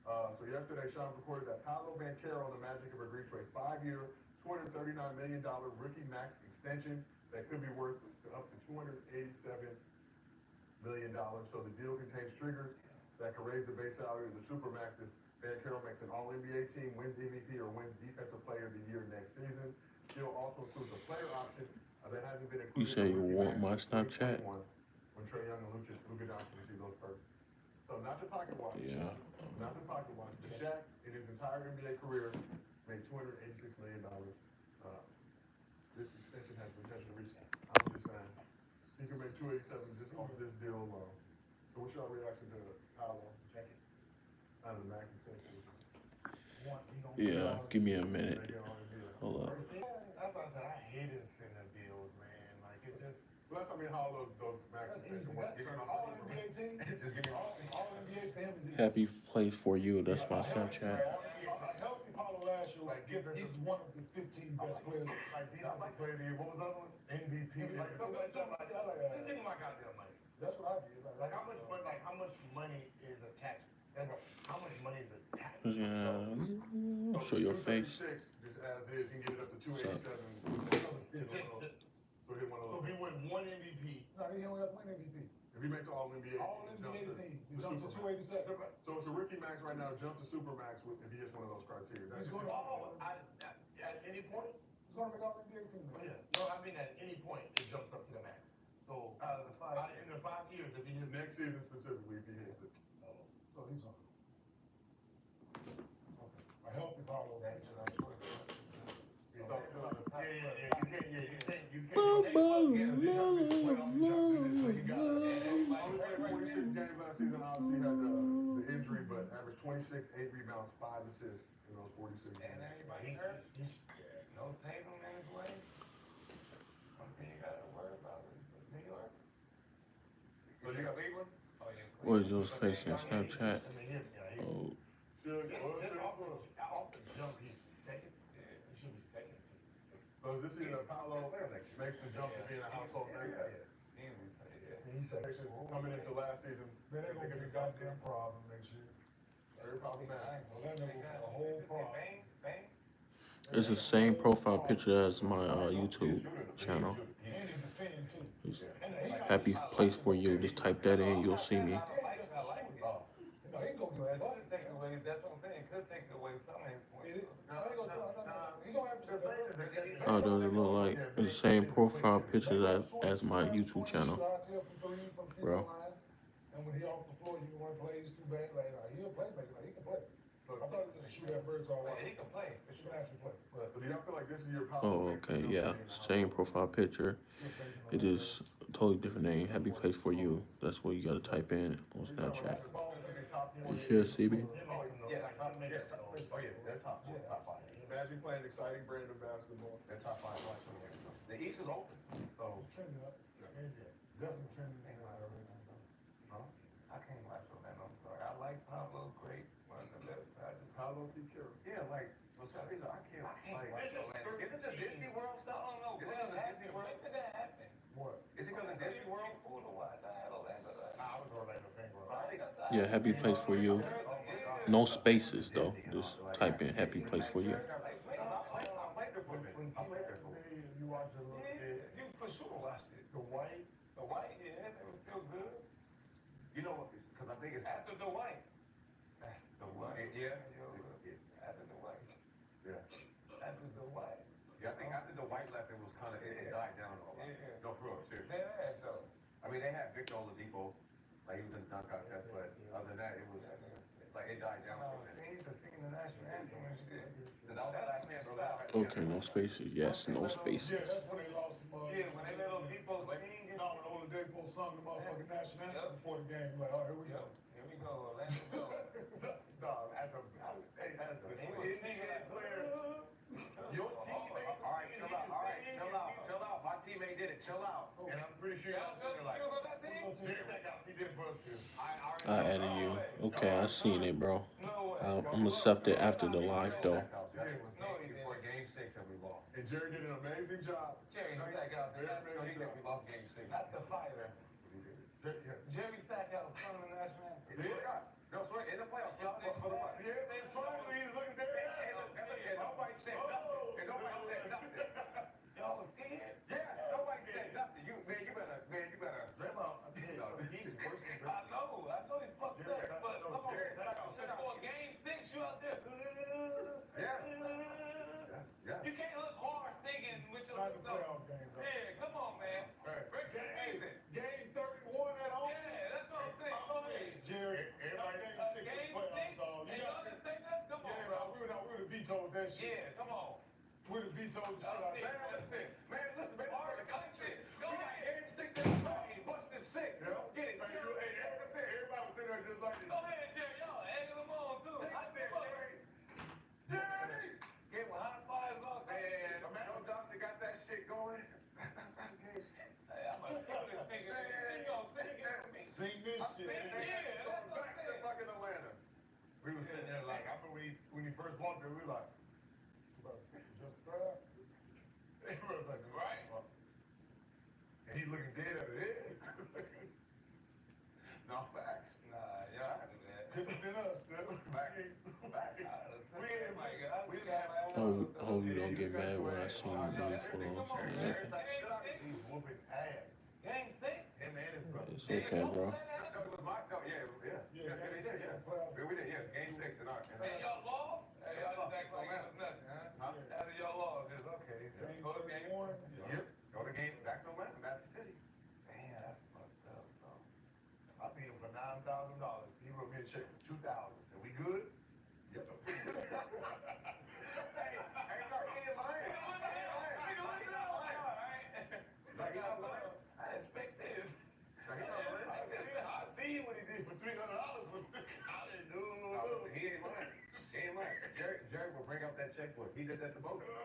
So yesterday, Sean reported that Paolo Banchero and the Magic have agreed to a 5-year, $239 million rookie max extension that could be worth up to $287 million. So the deal contains triggers that could raise the base salary of the Supermax if Banchero makes an All-NBA team, wins MVP, or wins Defensive Player of the Year next season. Deal also includes a player option that hasn't been included. You say you want my Snapchat? When Trae Young and Luka Doncic receive those first. So not the pocket watch. Yeah. Not the pocket watch. But Shaq, in his entire NBA career, made $286 million. This extension has potential to reach. I'm just saying, he can make 287 just off this deal alone. So what's your reaction to Paolo? Out of the max extension. Yeah, give me a minute. Hold up. That's why I said I hated sending deals, man. Like it just. Well, that's, I mean, how those max extensions work. All NBA teams, all NBA families. Happy place for you. That's my Snapchat. Healthy Paulo last year, like he's one of the 15 best players. Like defensive player of the year. What was the other one? MVP. Like this nigga my goddamn money. That's what I did. Like how much money is attached? How much money is attached? Yeah, show your face. Just as is, he can get it up to 287. So he won So if he win one MVP. No, he only has one MVP. If he makes all NBA, All NBA team, he jumps to 287. So it's a rookie max right now, jump to super max if he hits one of those criteria. He's going to at any point. He's going to make all NBA team. Yeah. No, I mean at any point it jumps up to the max. So in the 5 years, if he hits Next season specifically, if he hits it. so he's on. I help you follow that. Games last season, obviously had the injury, but averaged 26, 8 rebounds, 5 assists in those 46 games. And everybody hurt. No Tatum in his way. One thing you gotta worry about is New York. So you got Cleveland? Oh, yeah. What is your face on Snapchat? Oh, Off the jump, he's second. He should be second. So this is Paolo makes the jump to being a household name. He's second. Coming into last season, Man, they're gonna be a goddamn problem next year. very problematic. Well, that nigga got a whole problem. Bang, bang. it's the same profile picture as my YouTube channel. And he's defending too. It's happy place for you. Just type that in, you'll see me. I like it. No, he gonna do that. Could take away, that's what I'm saying, could take away some of his points. He gonna have to do that. How does it look like? It's the same profile picture as my YouTube channel, bro. And when he off the floor, you can run plays too bad. Like he'll play, like he can play. I thought he was gonna shoot that birds all Yeah, right. he can play. But you can actually play. So do y'all feel like this is your Paolo? Oh, okay, yeah. Same profile picture. It is a totally different name. Happy place for you. That's what you gotta type in on Snapchat. You should see me. Magic playing exciting brand of basketball. They're top 5 right from there. The East is open. So Trending up. Definitely trending. I can't watch Orlando, I'm sorry. I like Pablo, great, on the left side. Paolo Banchero. Yeah, like, for some reason, I can't watch Orlando. Is it the Disney World stuff? I don't know. Is it because of Disney World? When did that happen? What? Is it because of Disney World? Cool to watch. I had Orlando. I was Orlando fan, bro. Yeah, happy place for you. No spaces though. Just type in happy place for you. You watch it a little bit. You for sure watched it. The white. The white, yeah, it was still good. you know what? Because I think it's After the white. The white. Yeah. After the white. Yeah. After the white. Yeah, I think after the white left, it was kind of it died down a lot. Yeah. No, for real, seriously. Yeah, though. I mean, they had Victor Oladipo, like he was in the dunk contest, but other than that, it was like it died down for a minute. Sing the national anthem and shit. That was that man, bro. Okay, no spaces. Yes, no spaces. Yeah, that's when they lost some. Yeah, when they let those people sing. No, when Oladipo sung the motherfucking national anthem before the game. Like, all right, here we go. Here we go, Orlando go. Dog, as a player, your teammate. All right, chill out. My teammate did it. Chill out. And I'm pretty sure y'all sitting like. He did it for us too. I added you. Okay, I seen it, bro. I'm accepted after the live though. It was before game 6 and we lost. And Jerry did an amazing job. Jerry Stackhouse, Very no, he amazing think we lost game 6. That's the fighter. Jerry Stackhouse was on the national anthem. Yeah. No, swear, in the playoffs, y'all for the what? Yeah, they finally he's looking there. And nobody said nothing. And nobody said nothing. Y'all was scared? Yes, nobody said nothing. You better. Draymond, I tell you, he's worse than I know he's fucked up. But come on, for game 6, you out there. Yeah. You can't look hard thinking with your Not the playoff game, though. Yeah, come on, man. Break the season. Game 31 at home. Yeah, that's what I'm saying. Go ahead. Jerry, everybody can't stick to the Game 6, playoffs, dog. and y'all didn't say nothing? Come on, Yeah, bro. we would have vetoed that shit. Yeah, come on. We would have vetoed the shit out of that. Man, listen, man, all the country. We got game 6 in the bag. Busted 6. Yeah. Get it. Hey, everybody was sitting there just like this. Go ahead, Jerry. Y'all egging them on, too. I said, Jerry! Give him high fives off, man. Joe Johnson got that shit going. Hey, I'm gonna kill this nigga, man. He gonna sing it for me. Sing this shit. Yeah, that's what I'm Back to saying. fucking Atlanta. We was sitting there like, I remember when he first walked there, we were like, just crap. He was like, Right. And he looking dead at it. No facts. Nah, y'all had to do that. Couldn't have been us. Back. I hope you don't get mad when I sing these songs, man. He's whooping ass. Game 6. Him and his brother. It's okay, bro. That was my, they did, yeah. We did, yeah. Game 6 and our. Hey, y'all lost? Hey, y'all just act like it was nothing, huh? After y'all lost, it's okay. Go to game 1. Yep. Go to game, back to Atlanta, back to City. Man, that's fucked up, bro. I beat him for $9,000. He wrote me a check for $2,000. And we good? Yep. Hey, no, he ain't lying. Like, he not lying. I expected. Like, he not lying. I see what he did for $300. I didn't do it. He ain't lying. He ain't lying. Jerry will bring up that checkbook. He did that to both of us.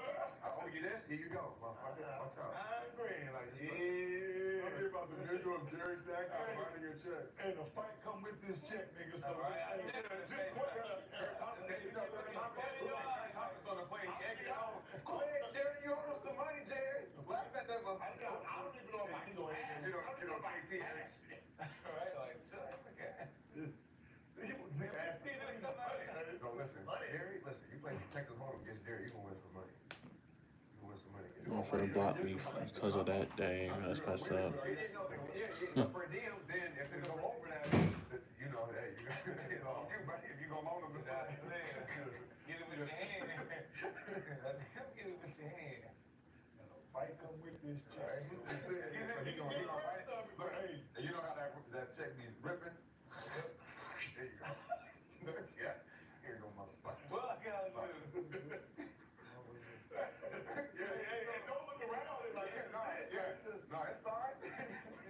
I owe you this. Here you go. Motherfucker. Watch out. I'm agreeing. Like, yeah. I'm here about the video of Jerry Stackhouse writing your check. And the fight come with this check, nigga. So, Of course, Jerry, you owe us the money, Jerry. Laugh at that motherfucker. I don't even know if I can go ahead. You know, KT. Right, like, shut up, okay. No, listen, Jerry, listen, you play Texas Hold'em against Jerry, you gonna win some money. You gonna win some money. You're finna block me because of that. Dang, that's messed up. Yeah, for them, then if it go over that, you know, hey, if you go loan them that, Get it with your hand. Get it with your hand. fight come with this check. You know how that check be ripping? There you go. Yeah. Here you go, motherfucker. What I gotta do? Hey, don't look around. It's like, no, it's fine.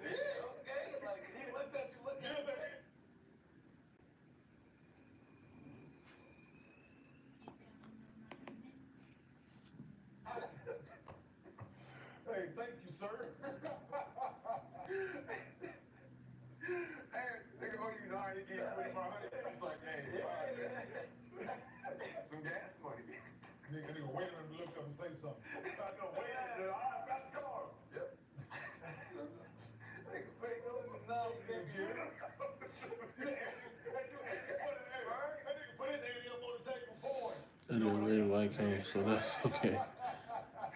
Yeah, okay. Like, he looked at you, looked at you. Hey, thank you, sir. Hey, nigga owe you 9, he gave you 2,500. It's like, hey, some gas money. Nigga, wait a minute, look up and say something. I know, wait a minute, I got the car. Yep. Nigga, fake up in the night, baby. I didn't really like him, so that's okay.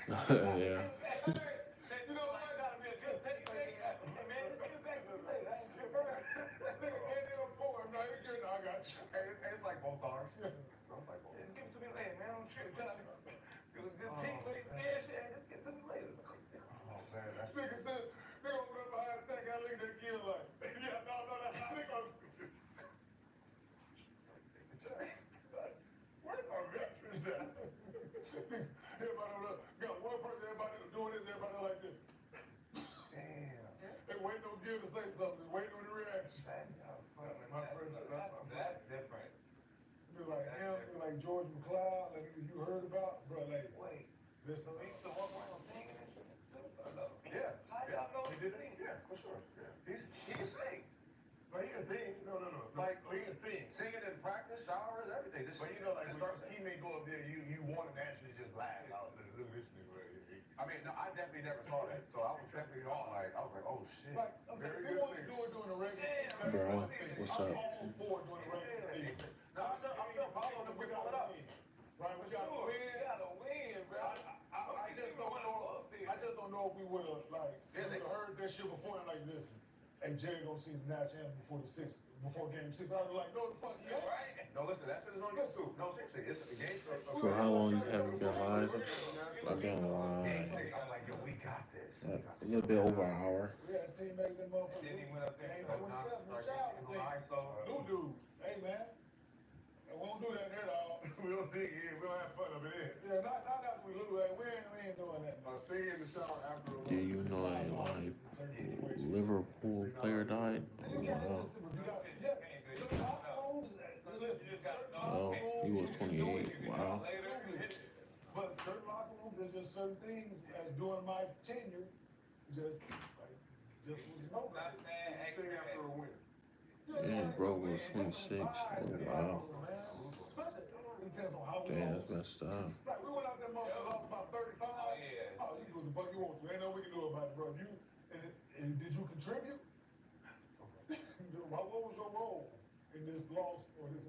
Yeah. It's like both ours. It's like both. Give it to me later, man. I'm sure. It was good team, but it's just get to me later. Oh, man, that's... Nigga said, nigga over there behind the stack, I look at that kid like, yeah, no, that's not nigga. Where's our veterans at? Everybody over there, got one person, everybody doing this, everybody like this. Damn. They waiting on Gil to say something, waiting on the reaction. That's different. Be like him, be like George McCloud, like you heard about, bro, like, Wait, listen. he used to walk around singing and shit. Yeah. How y'all know He he did sing? Yeah, for sure. Yeah. He can sing. But he can sing, no. Like, he can sing. Singing in practice, showers, everything. Just, But you know, like, just when start your teammate go up there, you want like, I was like, oh shit. Like, I'm saying, Very if they good want to thing. do it during the regular Yeah, season, Bro, I'm what's all up? for it during the regular season. Now, I'm still following them, we got to win. Right, we got to Sure, win. you gotta win, bro. I just don't know if we would have, like, if we would've heard that shit before, and like, listen, hey, Jerry gonna see the national anthem before game 6. I was like, no, the fuck, he ain't. Right? No, listen, that shit is on YouTube. No, seriously, it's a game. So how long you haven't been live? I've been live I'm like, yo, we got this. a little bit over an hour. We had teammates and motherfuckers. Then he went up there Ain't and no started one getting live, so Dude, hey, man. We won't do that here, dog. We don't see it here, we don't have fun of it here. Yeah, not after we lose, like, we ain't doing that. Sing in the shower after a Did you know a live Liverpool player died? Oh, wow. Well, he was 28. Wow. But certain locker rooms, there's just certain things, as during my tenure, just was no. sing after a win. Yeah, bro was 26. Oh, wow. Depends on how we Damn, go. that's messed up. Like, we went out there, motherfucker, lost about 35. Oh, yeah. Oh, you do what the fuck you want to. Ain't nothing we can do about it, bro. And did you contribute? What was your role in this loss or this?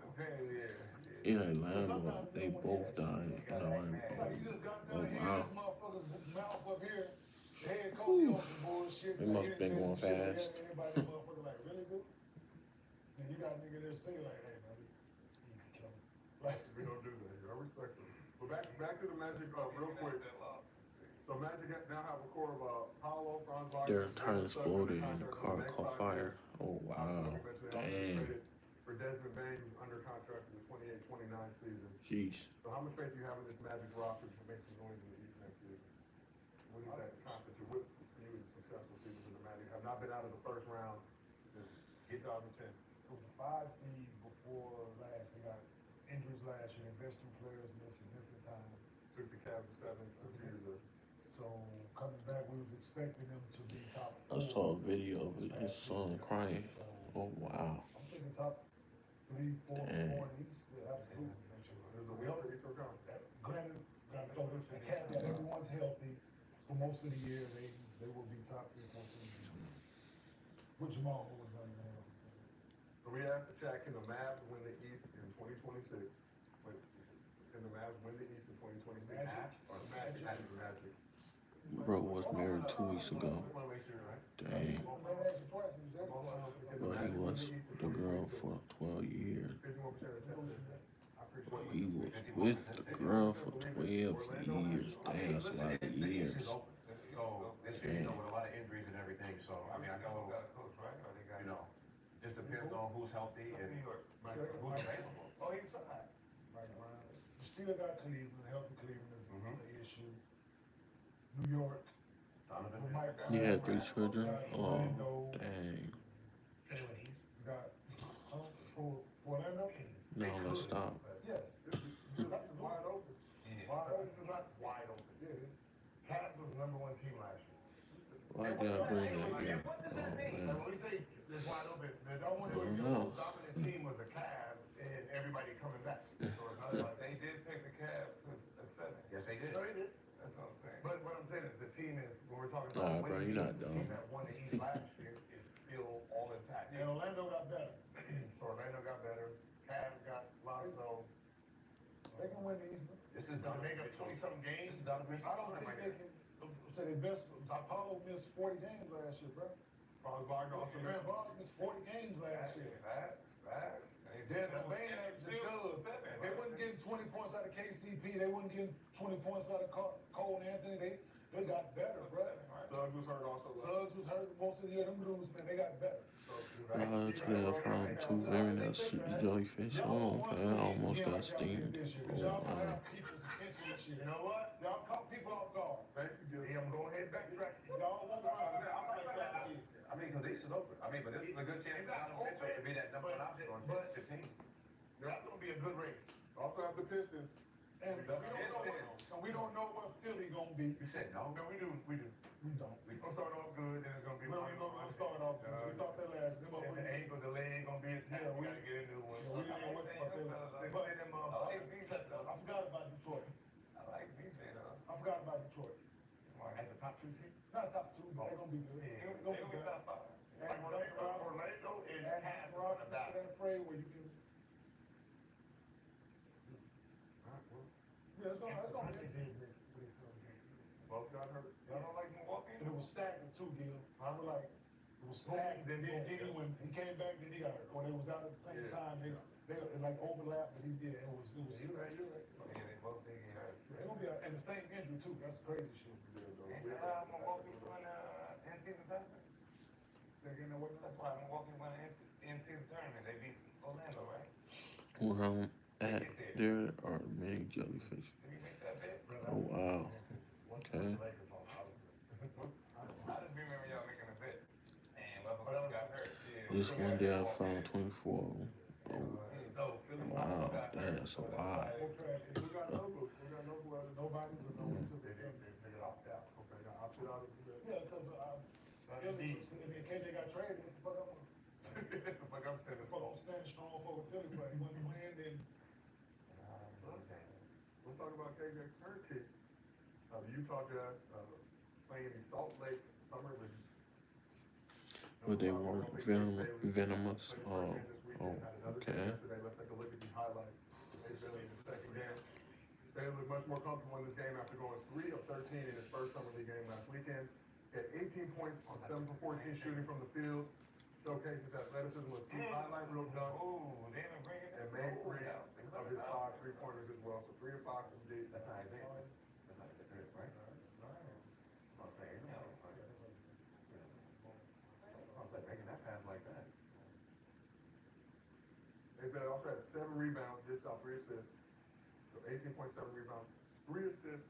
In Atlanta, they both died. And I'm like, Like, you just got oh, done here, wow. this motherfucker's mouth up here. The head coach on some bullshit. They must have been going fast. Everybody, motherfucker, like, really good? And you got a nigga there say, like, hey, man, easy kill him. Like, We don't do that here, I respect it. But back to the Magic, real quick. So Magic now have a core of, Paolo, Franz Wagner. Their tire exploded and the car caught fire. Oh, wow. Damn. For Desmond Bain, who's under contract for the 28-29 season. Jeez. So how much faith do you have in this Magic roster to make some noise in the East next season? What is that constitute with you in successful seasons in the Magic? Have not been out of the first round since 2010. it was a 5 seed before last. They got injuries last year. Their best 2 players missed significant time. Took the Cavs to 7 years ago. So coming back, we was expecting them to be top 4. I saw a video of his son crying. Oh, wow. I'm thinking top 3, 4, 4 Dang. in the East. Yeah, absolutely. There's a wheel for Eastern Conference. Granted, got to throw this for caveat. Everyone's healthy for most of the year. They will be top 3, 4 teams. With Jamal was running around. So we asked the chat, can the Mavs win the East in 2026? Wait, can the Mavs win the East in 2026? Magic. Or Magic? Magic. Bro was married 2 weeks ago. Dang. Well, he was the girl for 12 years. Well, he was with the girl for 12 years. Damn, that's a lot of years. So this year, you know, with a lot of injuries and everything, so I mean, I know, you know, just depends on who's healthy and who's available. Oh, he's fine. You still got Cleveland. Healthy Cleveland is Mhm. the issue. New York. Donovan. with Mike He Brown, had 3 children. Oh, Orlando, dang. got, for Orlando? No, let's stop. Yes. That's wide open. This is not wide open. Yeah. Cavs was the #1 team last year. Why did I bring that here? Oh, And man. when we say it's wide open, the only I don't know. dominant team was the Cavs and everybody coming back. So it's not like They did pick the Cavs at 7. Yes, they did. So they did. That's what I'm saying. But what I'm saying is the team is, when we're talking Nah, about bro, winning, you're not the dumb. team that won the East last year is still all intact. And Orlando got better. So Orlando got better. Cavs got Lonzo. They can win the East. This is They Donovan make up Mitchell. 20-something games. This is Donovan Mitchell. I don't think they can, say their best, Apollo missed 40 games last year, bro. Franz Wagner also Grant Boggs missed 40 games last year. Facts. Desmond Bain averaged the dub. They wasn't getting 20 points out of KCP. They wasn't getting 20 points out of Cole Anthony. They got better, bro. Suggs was hurt also. Suggs was hurt most of the year. Them dudes, man, they got better. Today I found 2 very nice jellyfish. Oh, okay, I almost got steamed. Oh, wow. You know what? Y'all caught people off guard. Thank you, Gil. Yeah, I'm going ahead back track. Y'all won't I mean, because the East is open. I mean, but this is a good chance for Donovan Mitchell to be that #1 option on his team. That's gonna be a good race. Also have the Pistons. And we don't know what Philly gonna be. You said no? No, we do. We don't. We We're gonna start off good, then it's gonna be. We're gonna start off good. We thought that last. And the ankle, the leg gonna be attacked. We gotta get a new one. We didn't know what the fuck they them. I forgot about Detroit. I like BJ though. I forgot about Detroit. As the top 2 team? Not top 2, but they're gonna be good. Yeah. gonna They be gonna be good. top 5. And Orlando is Add half Brock of to that. that fray where you can. Yeah, it's gonna be. Both got hurt. Y'all don't like Milwaukee? And it was stagnant too, Gil. I was like, it was stagnant. Then when he came back, then he got hurt. When they was out at the same Yeah. time, they like overlapped, but he did. It was. You're right. Yeah, they both did get hurt. They're gonna be and the same injury too. That's crazy shit. And Milwaukee won in-season tournament. They're getting away with That's why Milwaukee won the in-season tournament. They beat Orlando, right? Where I'm at, there are many jellyfish. Did you make that bet? Oh wow. Okay. I just remember y'all making a bet. And motherfucker got hurt. Yeah. This one day I found 24. Oh, No, Philly wow, got hurt. that's a lot. We got nobody with no one to They opt out. Okay, they opted out of the. Yeah, because in case they got traded, what the fuck I'm Like I'm saying, the fuck I'm standing strong for the Phillies, but he wasn't playing then. we'll talk about KJ Turnkick. The Utah Jazz, playing in Salt Lake Summer League. But they weren't venomous. Oh, okay. Let's take a look at these highlights. They Bailey in the second game. Bailey looked much more comfortable in this game after going 3 of 13 in his first summer league game last weekend. He had 18 points on 7 for 14 shooting from the field. Showcases athleticism with 2 highlight reel dunks Ooh, they didn't bring it and made 3 of his 5 3-pointers as well. So 3 of 5 from deep. That's not it. That's not it, right? I'm saying, I'm like making that pass like that. They also had 7 rebounds, just off 3 assists. So 18.7 rebounds, 3 assists.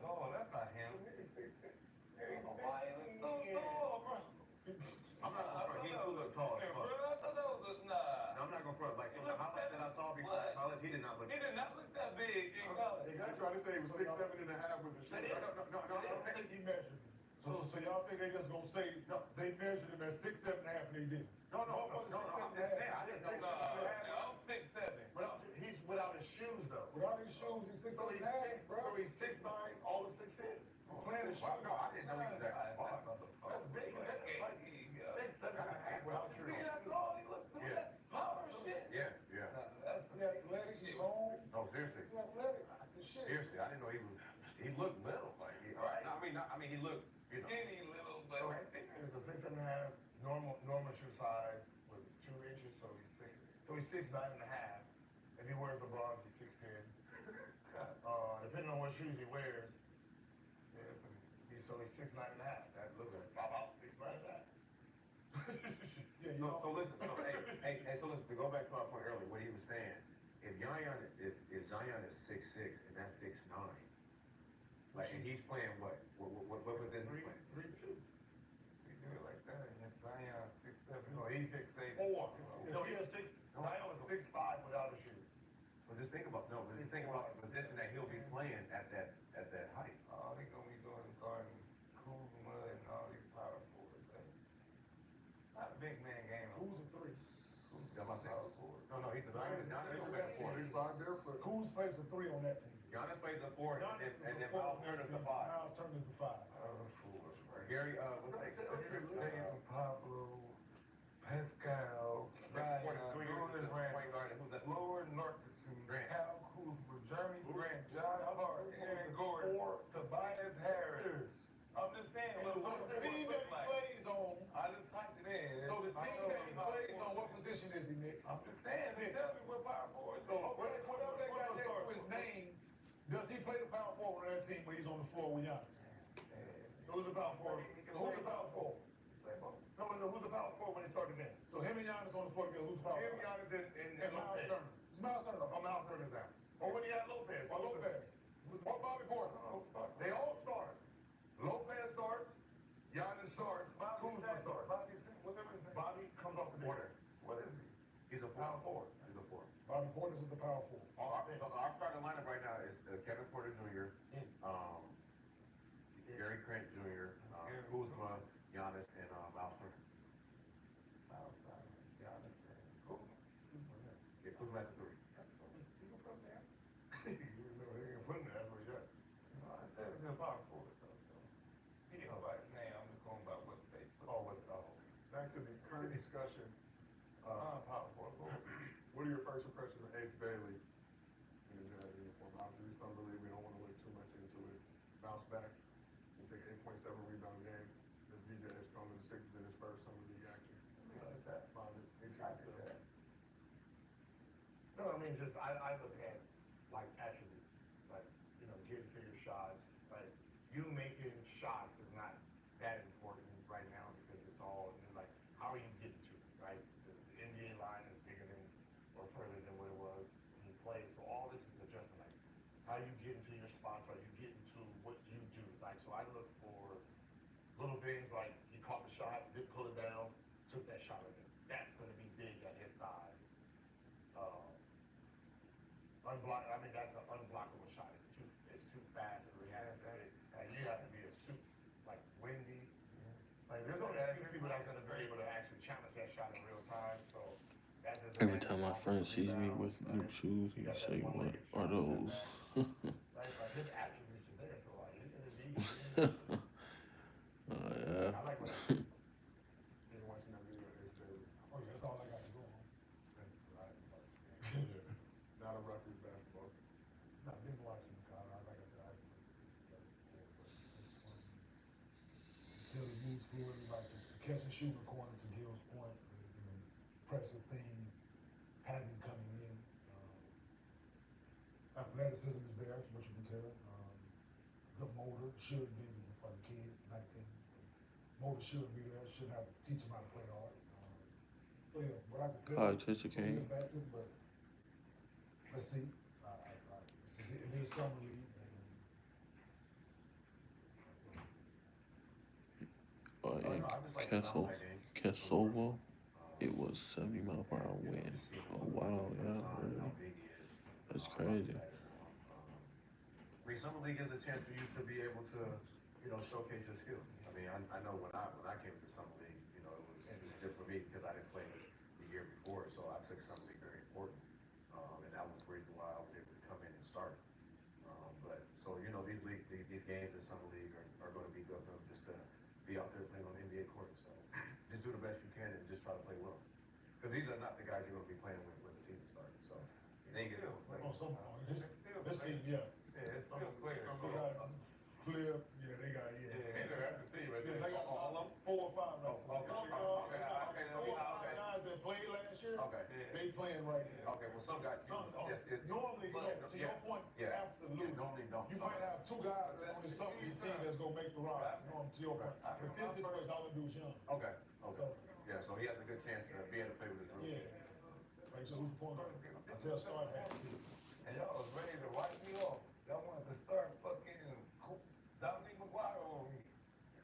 Oh, that's not him. Why is it so tall, bro? I'm not gonna front, he do look tall as fuck. I thought that was No, I'm not gonna front, like, from the highlights that I saw before the college, he did not look. He did not look that big in college. They tried to say he was 6'7" and a half with the shit. No, I think he measured. So y'all think they just gonna say, no, they measured him at 6'7" and a half and they didn't? No, I'm just saying, I didn't know. I'm 6'7". Well, he's without his shoes though. Without his shoes, he's 6'7" and a half, bro. So he's 6'9", all of 6'10". Playing his shoes. No, I didn't know he was that far. That's big. That's like 6'7" and a half without shoes. See how tall he looks? Look at that power shit. Yeah. He athletic, he's long, No, seriously, he's athletic. The shit. seriously, I didn't know he looked little, like, Right. I mean, he looked, you know. Skinny little, but right there. He's a 6'7" and a half, normal shoe size with 2 inches, so he's 6'9" and a half. If he wears LeBron, he's 6'10". Depending on what shoes he wears, he's 6'9" and a half. That looks like about 6'9" and a half. So listen, so listen, to go back to our point earlier, what he was saying, if Zion is 6'6" and that's 6'9", like, and he's playing what was his plan? 3'2". We do it like that, and then Zion 6'7". No, he's 6'8". 4. No, he has 6. Zion was 6'5" without a shoe. But just think about the position that he'll be playing at that height. All they gonna be doing is guarding Kuzma and all these power forwards. Not a big man game. Who's a 3? That's my Power thing. forward. No, he's a Giannis plays the 4. He's 5 barefoot. Who's plays a 3 on that team? Giannis plays the 4, and then Miles Turner's the 5. Miles Turner's the 5. Gary, what's that? Playing Pablo, Pascal, Louis Randle, Lord Norkinson, Kyle Kuzma, Jeremy Grant, John Hart, Aaron Gordon, Tobias Harris. I'm just saying, So the team that he plays on, I just typed it in. so the team that he plays on, what position is he, Nick? I'm just saying, they tell me what power forward. So whatever that guy next to his name, does he play the power forward on that team when he's on the floor with Giannis? Who's the power forward? Who's the power forward? No, who's the power forward when they start the game? So him and Giannis on the floor together, who's the power forward? Him, Giannis, and Miles Turner. It's Miles Turner. Oh, Miles Turner's down. Or when he had Lopez. Or Lopez. Or Bobby Porter. They all start. Lopez starts. Giannis starts. Kuzma starts. Bobby comes off the bench. What is he? He's a power forward. He's a 4. Bobby Portis is the power forward. Our starting lineup right now is Kevin Porter Jr., Gary Trent Jr., Kuzma, Giannis, and Miles Turner. Yeah, Kuzma at the 3. You know, they ain't putting that, but yeah. I said it was a power forward, so. He didn't know about his name. I'm what are your first impressions of Ace Bailey in the Jazz uniform? Obviously, Summer League, we don't want to look too much into it. Bounce back. You think 8.7 rebound game. As DJ has come to the Sixers in his first Summer League action. No, I mean, just, I look at, like, attributes, like, you know, getting to your shots, like, you making shots is not that important right now because it's all, you know, like, how are you getting to it, right? The NBA line is bigger than, or further than what it was when you played, so all this is adjusting, like, how you get into your spots, are you getting to what you do, like, so I look for little things like, he caught the shot, didn't pull it down, took that shot again, that's gonna be big at his size. I mean, that's an unblockable shot. It's too fast and reactive. And you have to be a suit, like windy. Like there's only a few people that's gonna be able to actually challenge that shot in real time. So that's just Every time my friend sees me with new shoes, he say, "What are those?" like his attributes are there. So like it's gonna be. Yeah. I like what I see. Been watching that video of Ace Bailey. Oh yeah, that's all I got to go on. Not a Rutgers basketball. No, I've been watching Colorado. Like I said, I silly moves forward, like the catch and shoot according to Gil's point is an impressive thing. Having coming in, athleticism is there, which you can tell. Good motor should be for the kid, 19. Motor should be there. Should have to teach him how to play hard. So yeah, what I can tell. Hi, Tessa King. Effective, but let's see. It is summer league. In Kessovo, it was 70 mile per hour wind. Oh wow, yeah, really. That's crazy. I mean, Summer League is a chance for you to be able to, you know, showcase your skills. I mean, I know when I came to Summer League, you know, it was good for me because I didn't play the year before, so I took Summer League very important. And that was the reason why I was able to come in and start. But so you know, these games in Summer League are going to be good for them just to be out there playing on the NBA court. So just do the best you can and just try to play well. Because these are not the guys you're going to be playing with when the season starts. So they get it. This team, yeah. Yeah, it's still clear. Flip, yeah, they got, yeah. Yeah, that's the team, right Yeah, there. they got all of them, 4 or 5 right now. Okay. Guys that played last year, Okay. they playing right now. Okay, well, some guys, Normally, you know, to your point, absolutely. normally don't. You might have 2 guys that on some of your team that's gonna make the roster, you know, to your point. But this situation, all they do is young. Okay. Yeah, so he has a good chance to be able to play with his group. Yeah. Like, so who's the point guard? I said, start half. And y'all was ready to wipe me off. Y'all wanted to start fucking Dominique McGuire on me.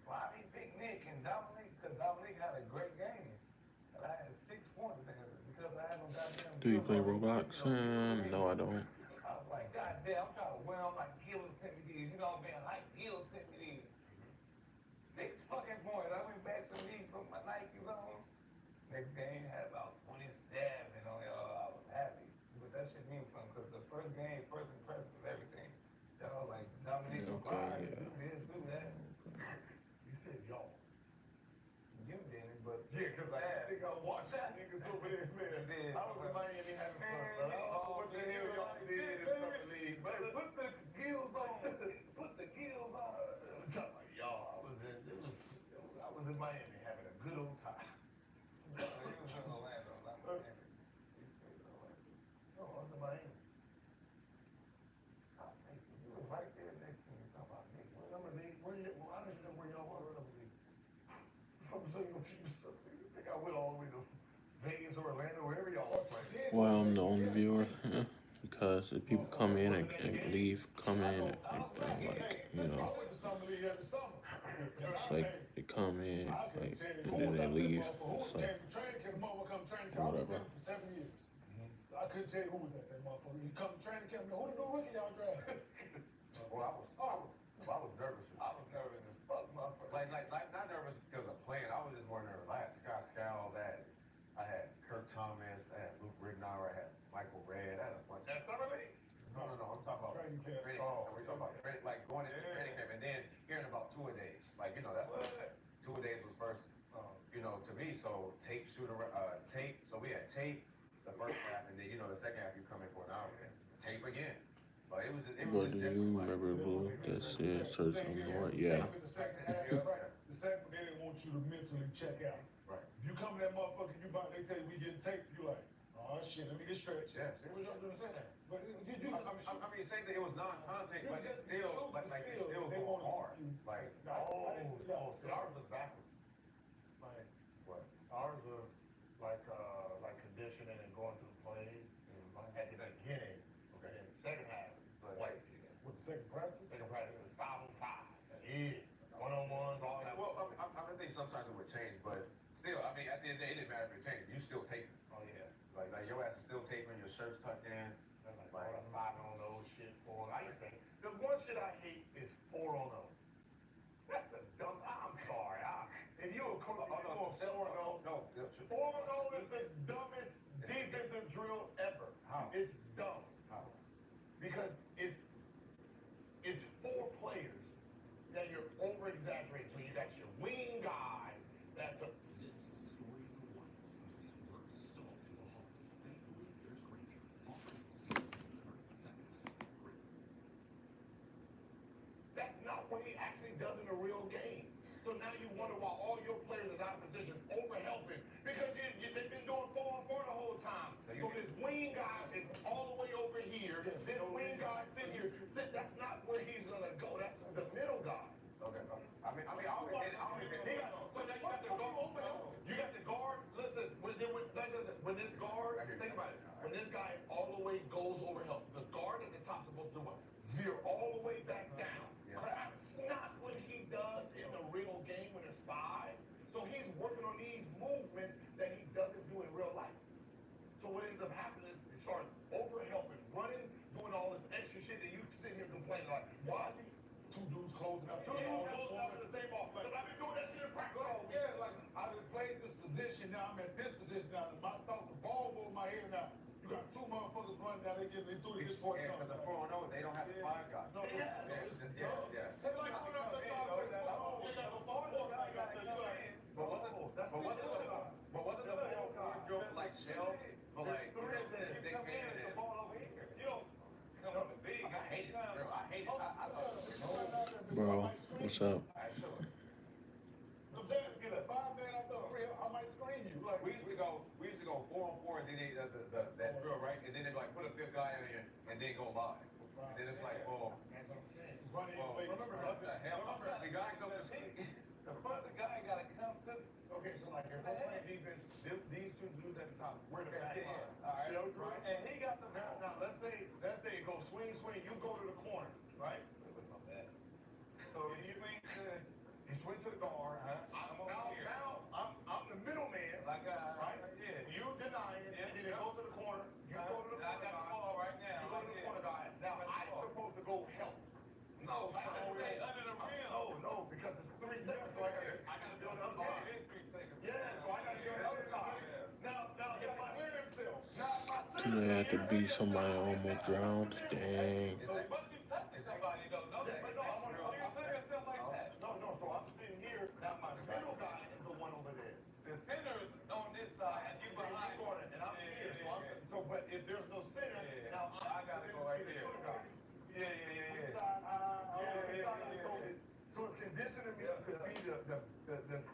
Why I didn't pick Nick and Dominique? Because Dominique had a great game. And I had 6 points there because I had no goddamn. Do you play Roblox? No, I don't. I was like, goddamn, I'm trying to wear them like Gil sent me these. You know what I mean? Like Gil sent me these. 6 fucking points. I went back to me, put my Nikes on. Next game had about 27 on y'all. I was happy. But that shit means something because the first game, first impression was everything. Y'all like Dominique McGuire, yeah. do this, do that. You said y'all. You didn't, but Yeah, cause I think I watched that niggas over there, man. I was in Miami having fun, bro. I don't know what the hell y'all did in Summer League, but put the gills on. Put the gills on. I'm talking about y'all. I was in Miami having a good old time. You was in Orlando, not Miami. No, I was in Miami. You was right there next to me talking about Nick. What Summer League? I don't even know where y'all were in Summer League. From single team stuff. You think I went all the way to Vegas or Orlando, wherever y'all was playing? Well, I'm the only viewer because if people come in and leave, come in and like, you know, I went to Summer League every summer. it's like they come in, like, and then they leave. It's like, whatever. For 7 years. I couldn't tell you who was at that motherfucker. You come to training camp, who the new rookie y'all drafted? Well, I was nervous. I was nervous as fuck, motherfucker. Like not nervous because of playing. I was just more nervous. I had Scott Scal, I had Kirk Thomas, I had Luke Ridnour, I had Michael Redd, I had a bunch. That's Summer League? No, I'm talking about Training camp. training camp. We're talking about like going into training camp and then hearing about 2-a-days. Like, you know, that's what 2-a-days was first, you know, to me. So tape, so we had tape the first half, and then, you it was just, it Bro, was do just you different. Like, remember Blue that said search on North? Yeah. The second half, right? The second, they didn't want you to mentally check out. Right. If you come to that motherfucker, they tell you we getting taped, you like, oh shit, let me get stretched. Yes. They was just gonna say that. But did you? I mean, same thing. It was non-contact, but it's still, like it still they going wanted hard. you- Like, see, ours was backwards. Like, what? Ours was like conditioning and going through plays at the beginning, and then second half, Like, with the second practice? second practice was 5-on-5. Yeah, one-on-ones, all that. well, I think sometimes it would change, but still, I mean, at the end of the day, it didn't matter if it changed. You still taping. Oh yeah. Like your ass is still taping. Your shirt's tucked in. Like 5-on-0 shit, 4. I used to think the one shit I hate is 4-on-0. That's the dumb. I'm sorry. If you were coach, No. 4-on-0 is the dumbest defensive drill ever. How? It's dumb How? because it's 4 players that you're over exaggerating. So you got your wing guy. That's a This is the story of the one who sees work stall to a halt. Thankfully, there's Granger, offering the season that was great. That's not what he actually does in a real game. So now you wonder why all your players are out of position over helping because they've been doing 4-on-4 the whole time. So this wing guy is all the way over here. This wing guy sit here. That's not where he's gonna go. That's the middle guy. Okay. I mean, I always did. I always did. So now you got the guard. You got the guard. Listen, when this guard, think about it. When this guy all the way goes over help, the guard at the top is supposed to do what? Veer all the way back down. Yeah. That's not what he does in the real game when it's 5. So he's working on these movements that he doesn't do in real life. So what ends up happening is he starts over helping, running, doing all this extra shit that you sit here complaining like, why is he? 2 dudes closing up. 2 dudes closing up in the same offense. Because I've been doing that shit in practice. Yeah, like, I just played this position, now I'm at this position, now my thought the ball over my head now. You got 2 motherfuckers running down, they through this point. Yeah, because the 4-0, they don't have the 5 guys. No, Yeah. It's like going up the top, you got the ball over, I got the But wasn't the 4-4 drill for like shells? For like, you know, they came in and come on the big. I hate it, bro. I hate it. I love it. Bro, what's up? Get a 5-man out the real, I might screen you. Like, We used to go 4-on-4 and then they, that drill, right? And then they like put a 5th guy in here and then go live. And then it's like, well, remember, what the hell? The guy comes to see. The guy gotta come to. Okay, so like if we're playing defense, these 2 dudes at the top, we're the back line. All right. You know, and he got the now let's say it goes swing, you go to the corner, right? So you swing to the guard. I'm the middleman, Like, right? yeah. You deny it, and then it goes to the corner. You go to the I corner got the guy. ball right now. You go to the corner guy. Now I'm supposed to go help. No, Under the rim. No, because it's 3 seconds, so I gotta do another guy. Yeah, so I gotta do another guy. Now if I win himself, now if my Did they have to beat somebody almost drowned? Dang. So I'm sitting here, now my middle guy is the one over there. The center is on this side, and you behind the corner. And I'm here, so but if there's no center, now I gotta go right there. Yeah. So it's conditioning me to be the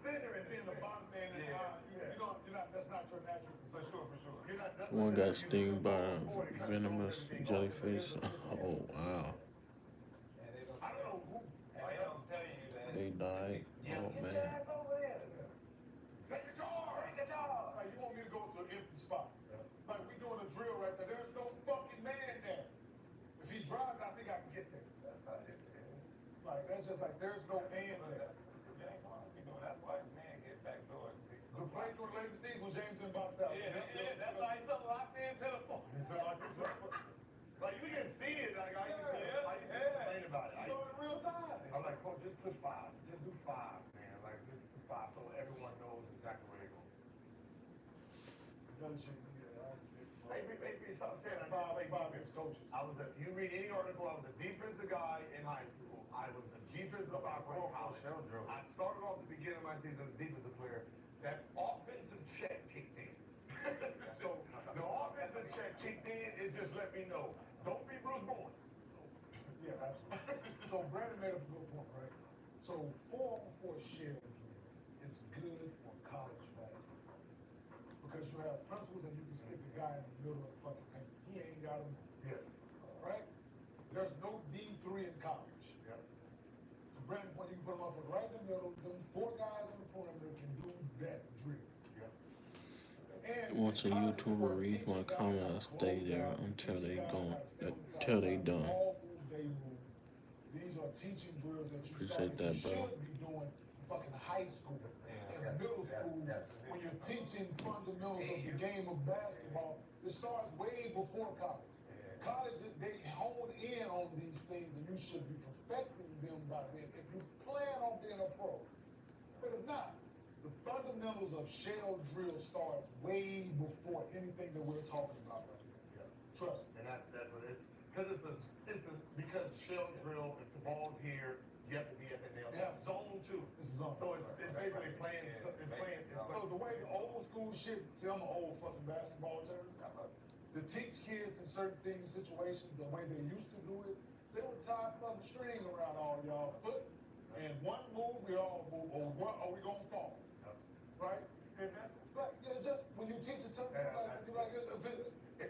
center and being the bottom man. that's not your natural position. For sure. You're not, that's One not got your- stung by a venomous jellyfish. Oh, wow. I don't know who. I'm telling you that. They died. Oh, man. Take the jar. Like, you want me to go to an empty spot? Like, we doing a drill right there. There's no fucking man there. If he drives, I think I can get there. Like, that's just like, there's no man there. That's why the man gets back doors. The play through the latest season was James and Box out. That's why he's so locked into the phone. Like, you can see it. Like, I used to complain about it. It's on in real time. I'm like, coach, just push 5. Just do 5, man. Like, just do 5 so everyone knows exactly where they're going. Maybe stop saying I didn't play defense. Coaches. You read any article, I was a defensive guy in high school. I was a defensive guy in college. I started off the beginning of my season as a defensive player. That offensive check kicked in. So the offensive check kicked in, it just let me know. Don't be Bruce Bowen. Absolutely. So Brandon made up a good point, right? So 4-on-4 shell drill is good for college basketball. Because you have principles and you can stick the guy in the middle of the fucking paint. He ain't got him. Yes. Right? There's no D3 in college. Yep. So Brandon point, you can put him up right in the middle. Them 4 guys on the perimeter can do that drill. Yep. And Once a college, YouTuber we're reads my teaching guys comment, how I to stay close there out, until they teaching guys gone, how to stay on the until they sideline, done. ball move, they move. These are teaching drills that you Appreciate that, bro. should be doing in fucking high school and middle school. When you're teaching fundamentals of the game of basketball, it starts way before college. College, they hone in on these things, and you should be perfecting them by then if you plan on being a pro. But if not, the fundamentals of shell drill starts way before anything that we're talking about right now. Trust me. And that's what it is. Because shell drill, if the ball's here, you have to be at the nail. Yeah. Zone 2. This is on. So it's basically playing, So the way the old school shit, see, I'm an old fucking basketball term. To teach kids in certain things, situations, the way they used to do it, they would tie a fucking string around all y'all foot, and one move, we all move, or what are we gonna fall? Right? And that's, like, you know, just when you teach a something, like, you like, if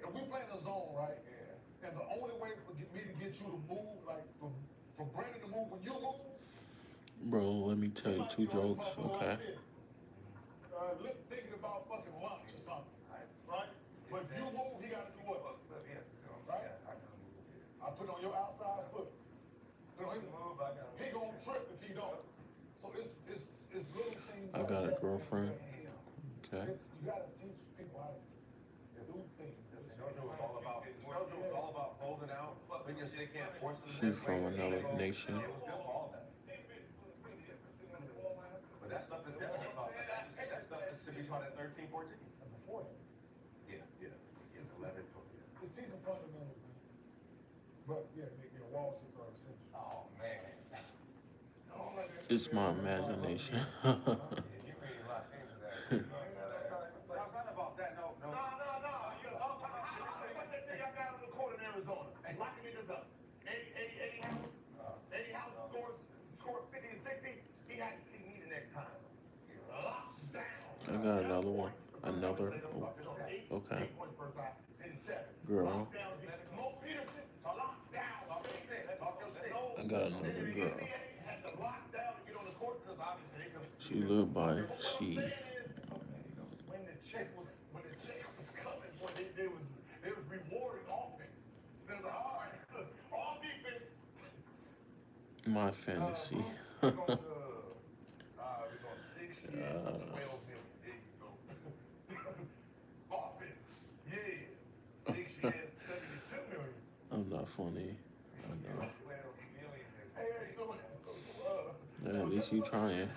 we play in a zone, right? And the only way for me to get you to move, like, for Brandon to move when you move, Bro, let me tell you 2 jokes, okay? Thinking about fucking lunch or something, right? But if you move, he gotta do what? Right? I put on your outside foot. You know, he gonna trip if he don't. So it's little things. I like got a that. girlfriend, okay? You gotta teach people how to do things. It's all about holding out, because they can't force them to She's play. from another nation. It was good for all that. But that stuff is definitely taught. That stuff should be taught at 13, 14. And before that, It's 11, 12. it's teaching fundamentals, man. But yeah, your walls are essential. Oh, man. It's my imagination. You read a lot into that. It's not about that, no. No. What's that thing I got on the court in Arizona? Locking niggas up. Eddie House scored 50 and 60. He had to see me the next time. Locked down. I got another one. Another, okay. Girl. I got another girl. She lived by sea. When the check was coming, boy, they was rewarding offense. They was like, all right, all defense. My fantasy. We're going 6 years, 12 million. There you go. Offense, yeah. 6 years, 72 million. I'm not funny. I know. 12 million is Hey, so, At least you trying.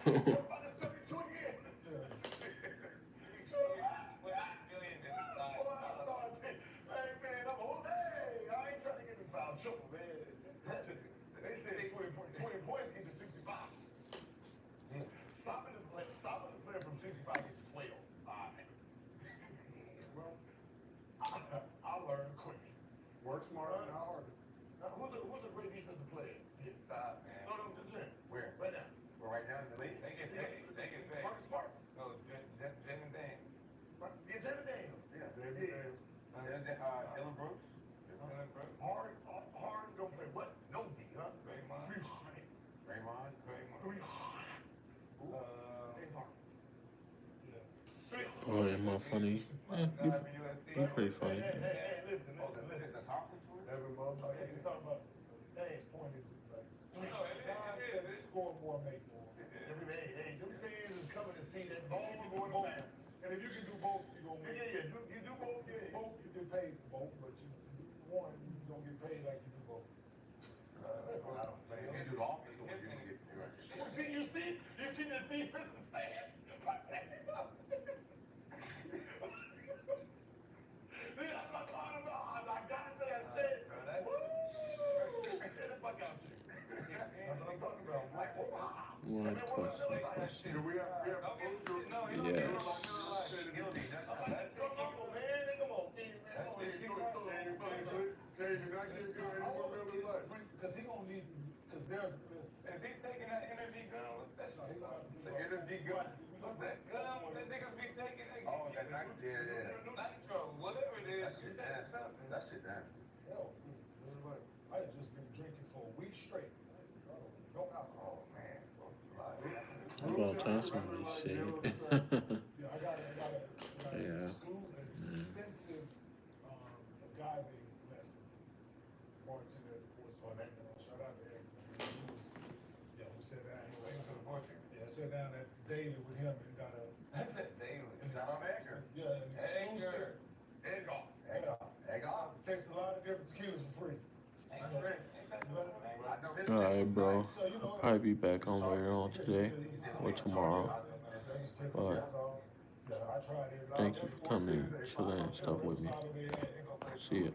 Stopping the player from 65 gets 12. Well, I learned quick. Work smarter, not harder. Now, who's a great defensive player? No, just him. Where? Right now. Well, right now in the league, They get paid. Marcus Smart. No, that's Jamin Daniels. Yeah, Jamin Daniels. Dylan Brooks. Hard don't play what? No D, huh? Draymond. Raymond. Oh, am I funny? He pretty funny. Hey, listen. The Thompson tour? Every month. you talk about, Dave's point is like, score more, make more. Hey, them fans is coming to see that ball going Both. down. And if you can do both, you're gonna make. Yeah, you do both, yeah. Both, you get paid for both, but you do one, you don't get paid like you do both. You can do the offensive one, you don't get, you're right. You see the defensive fan? That's what I'm talking about. I got it that I said. Get the fuck out of here. That's what I'm talking about. One question. Do we have Yes. Because he gonna need If he's taking that energy gun, that's the energy gun. What's that gun that niggas be taking? Oh, that night, yeah. Nitro, whatever it is. That shit nasty. That shit nasty. Hell, I had just been drinking for a week straight. No alcohol. Oh man. About time somebody said. Yeah, I got Yeah. school an extensive diving lesson. Bartender at the Fort Salton. Shout out to Eric. Yeah, we sat down. Yeah, I sat down at daily with him and got a. That's that daily. Shout out Edgar. Yeah, and Edgar. Edgar. Egg off. Takes a lot of different skills for free. All right, bro. I'll probably be back on later on today or tomorrow. But thank you for coming and chilling and stuff with me. See ya.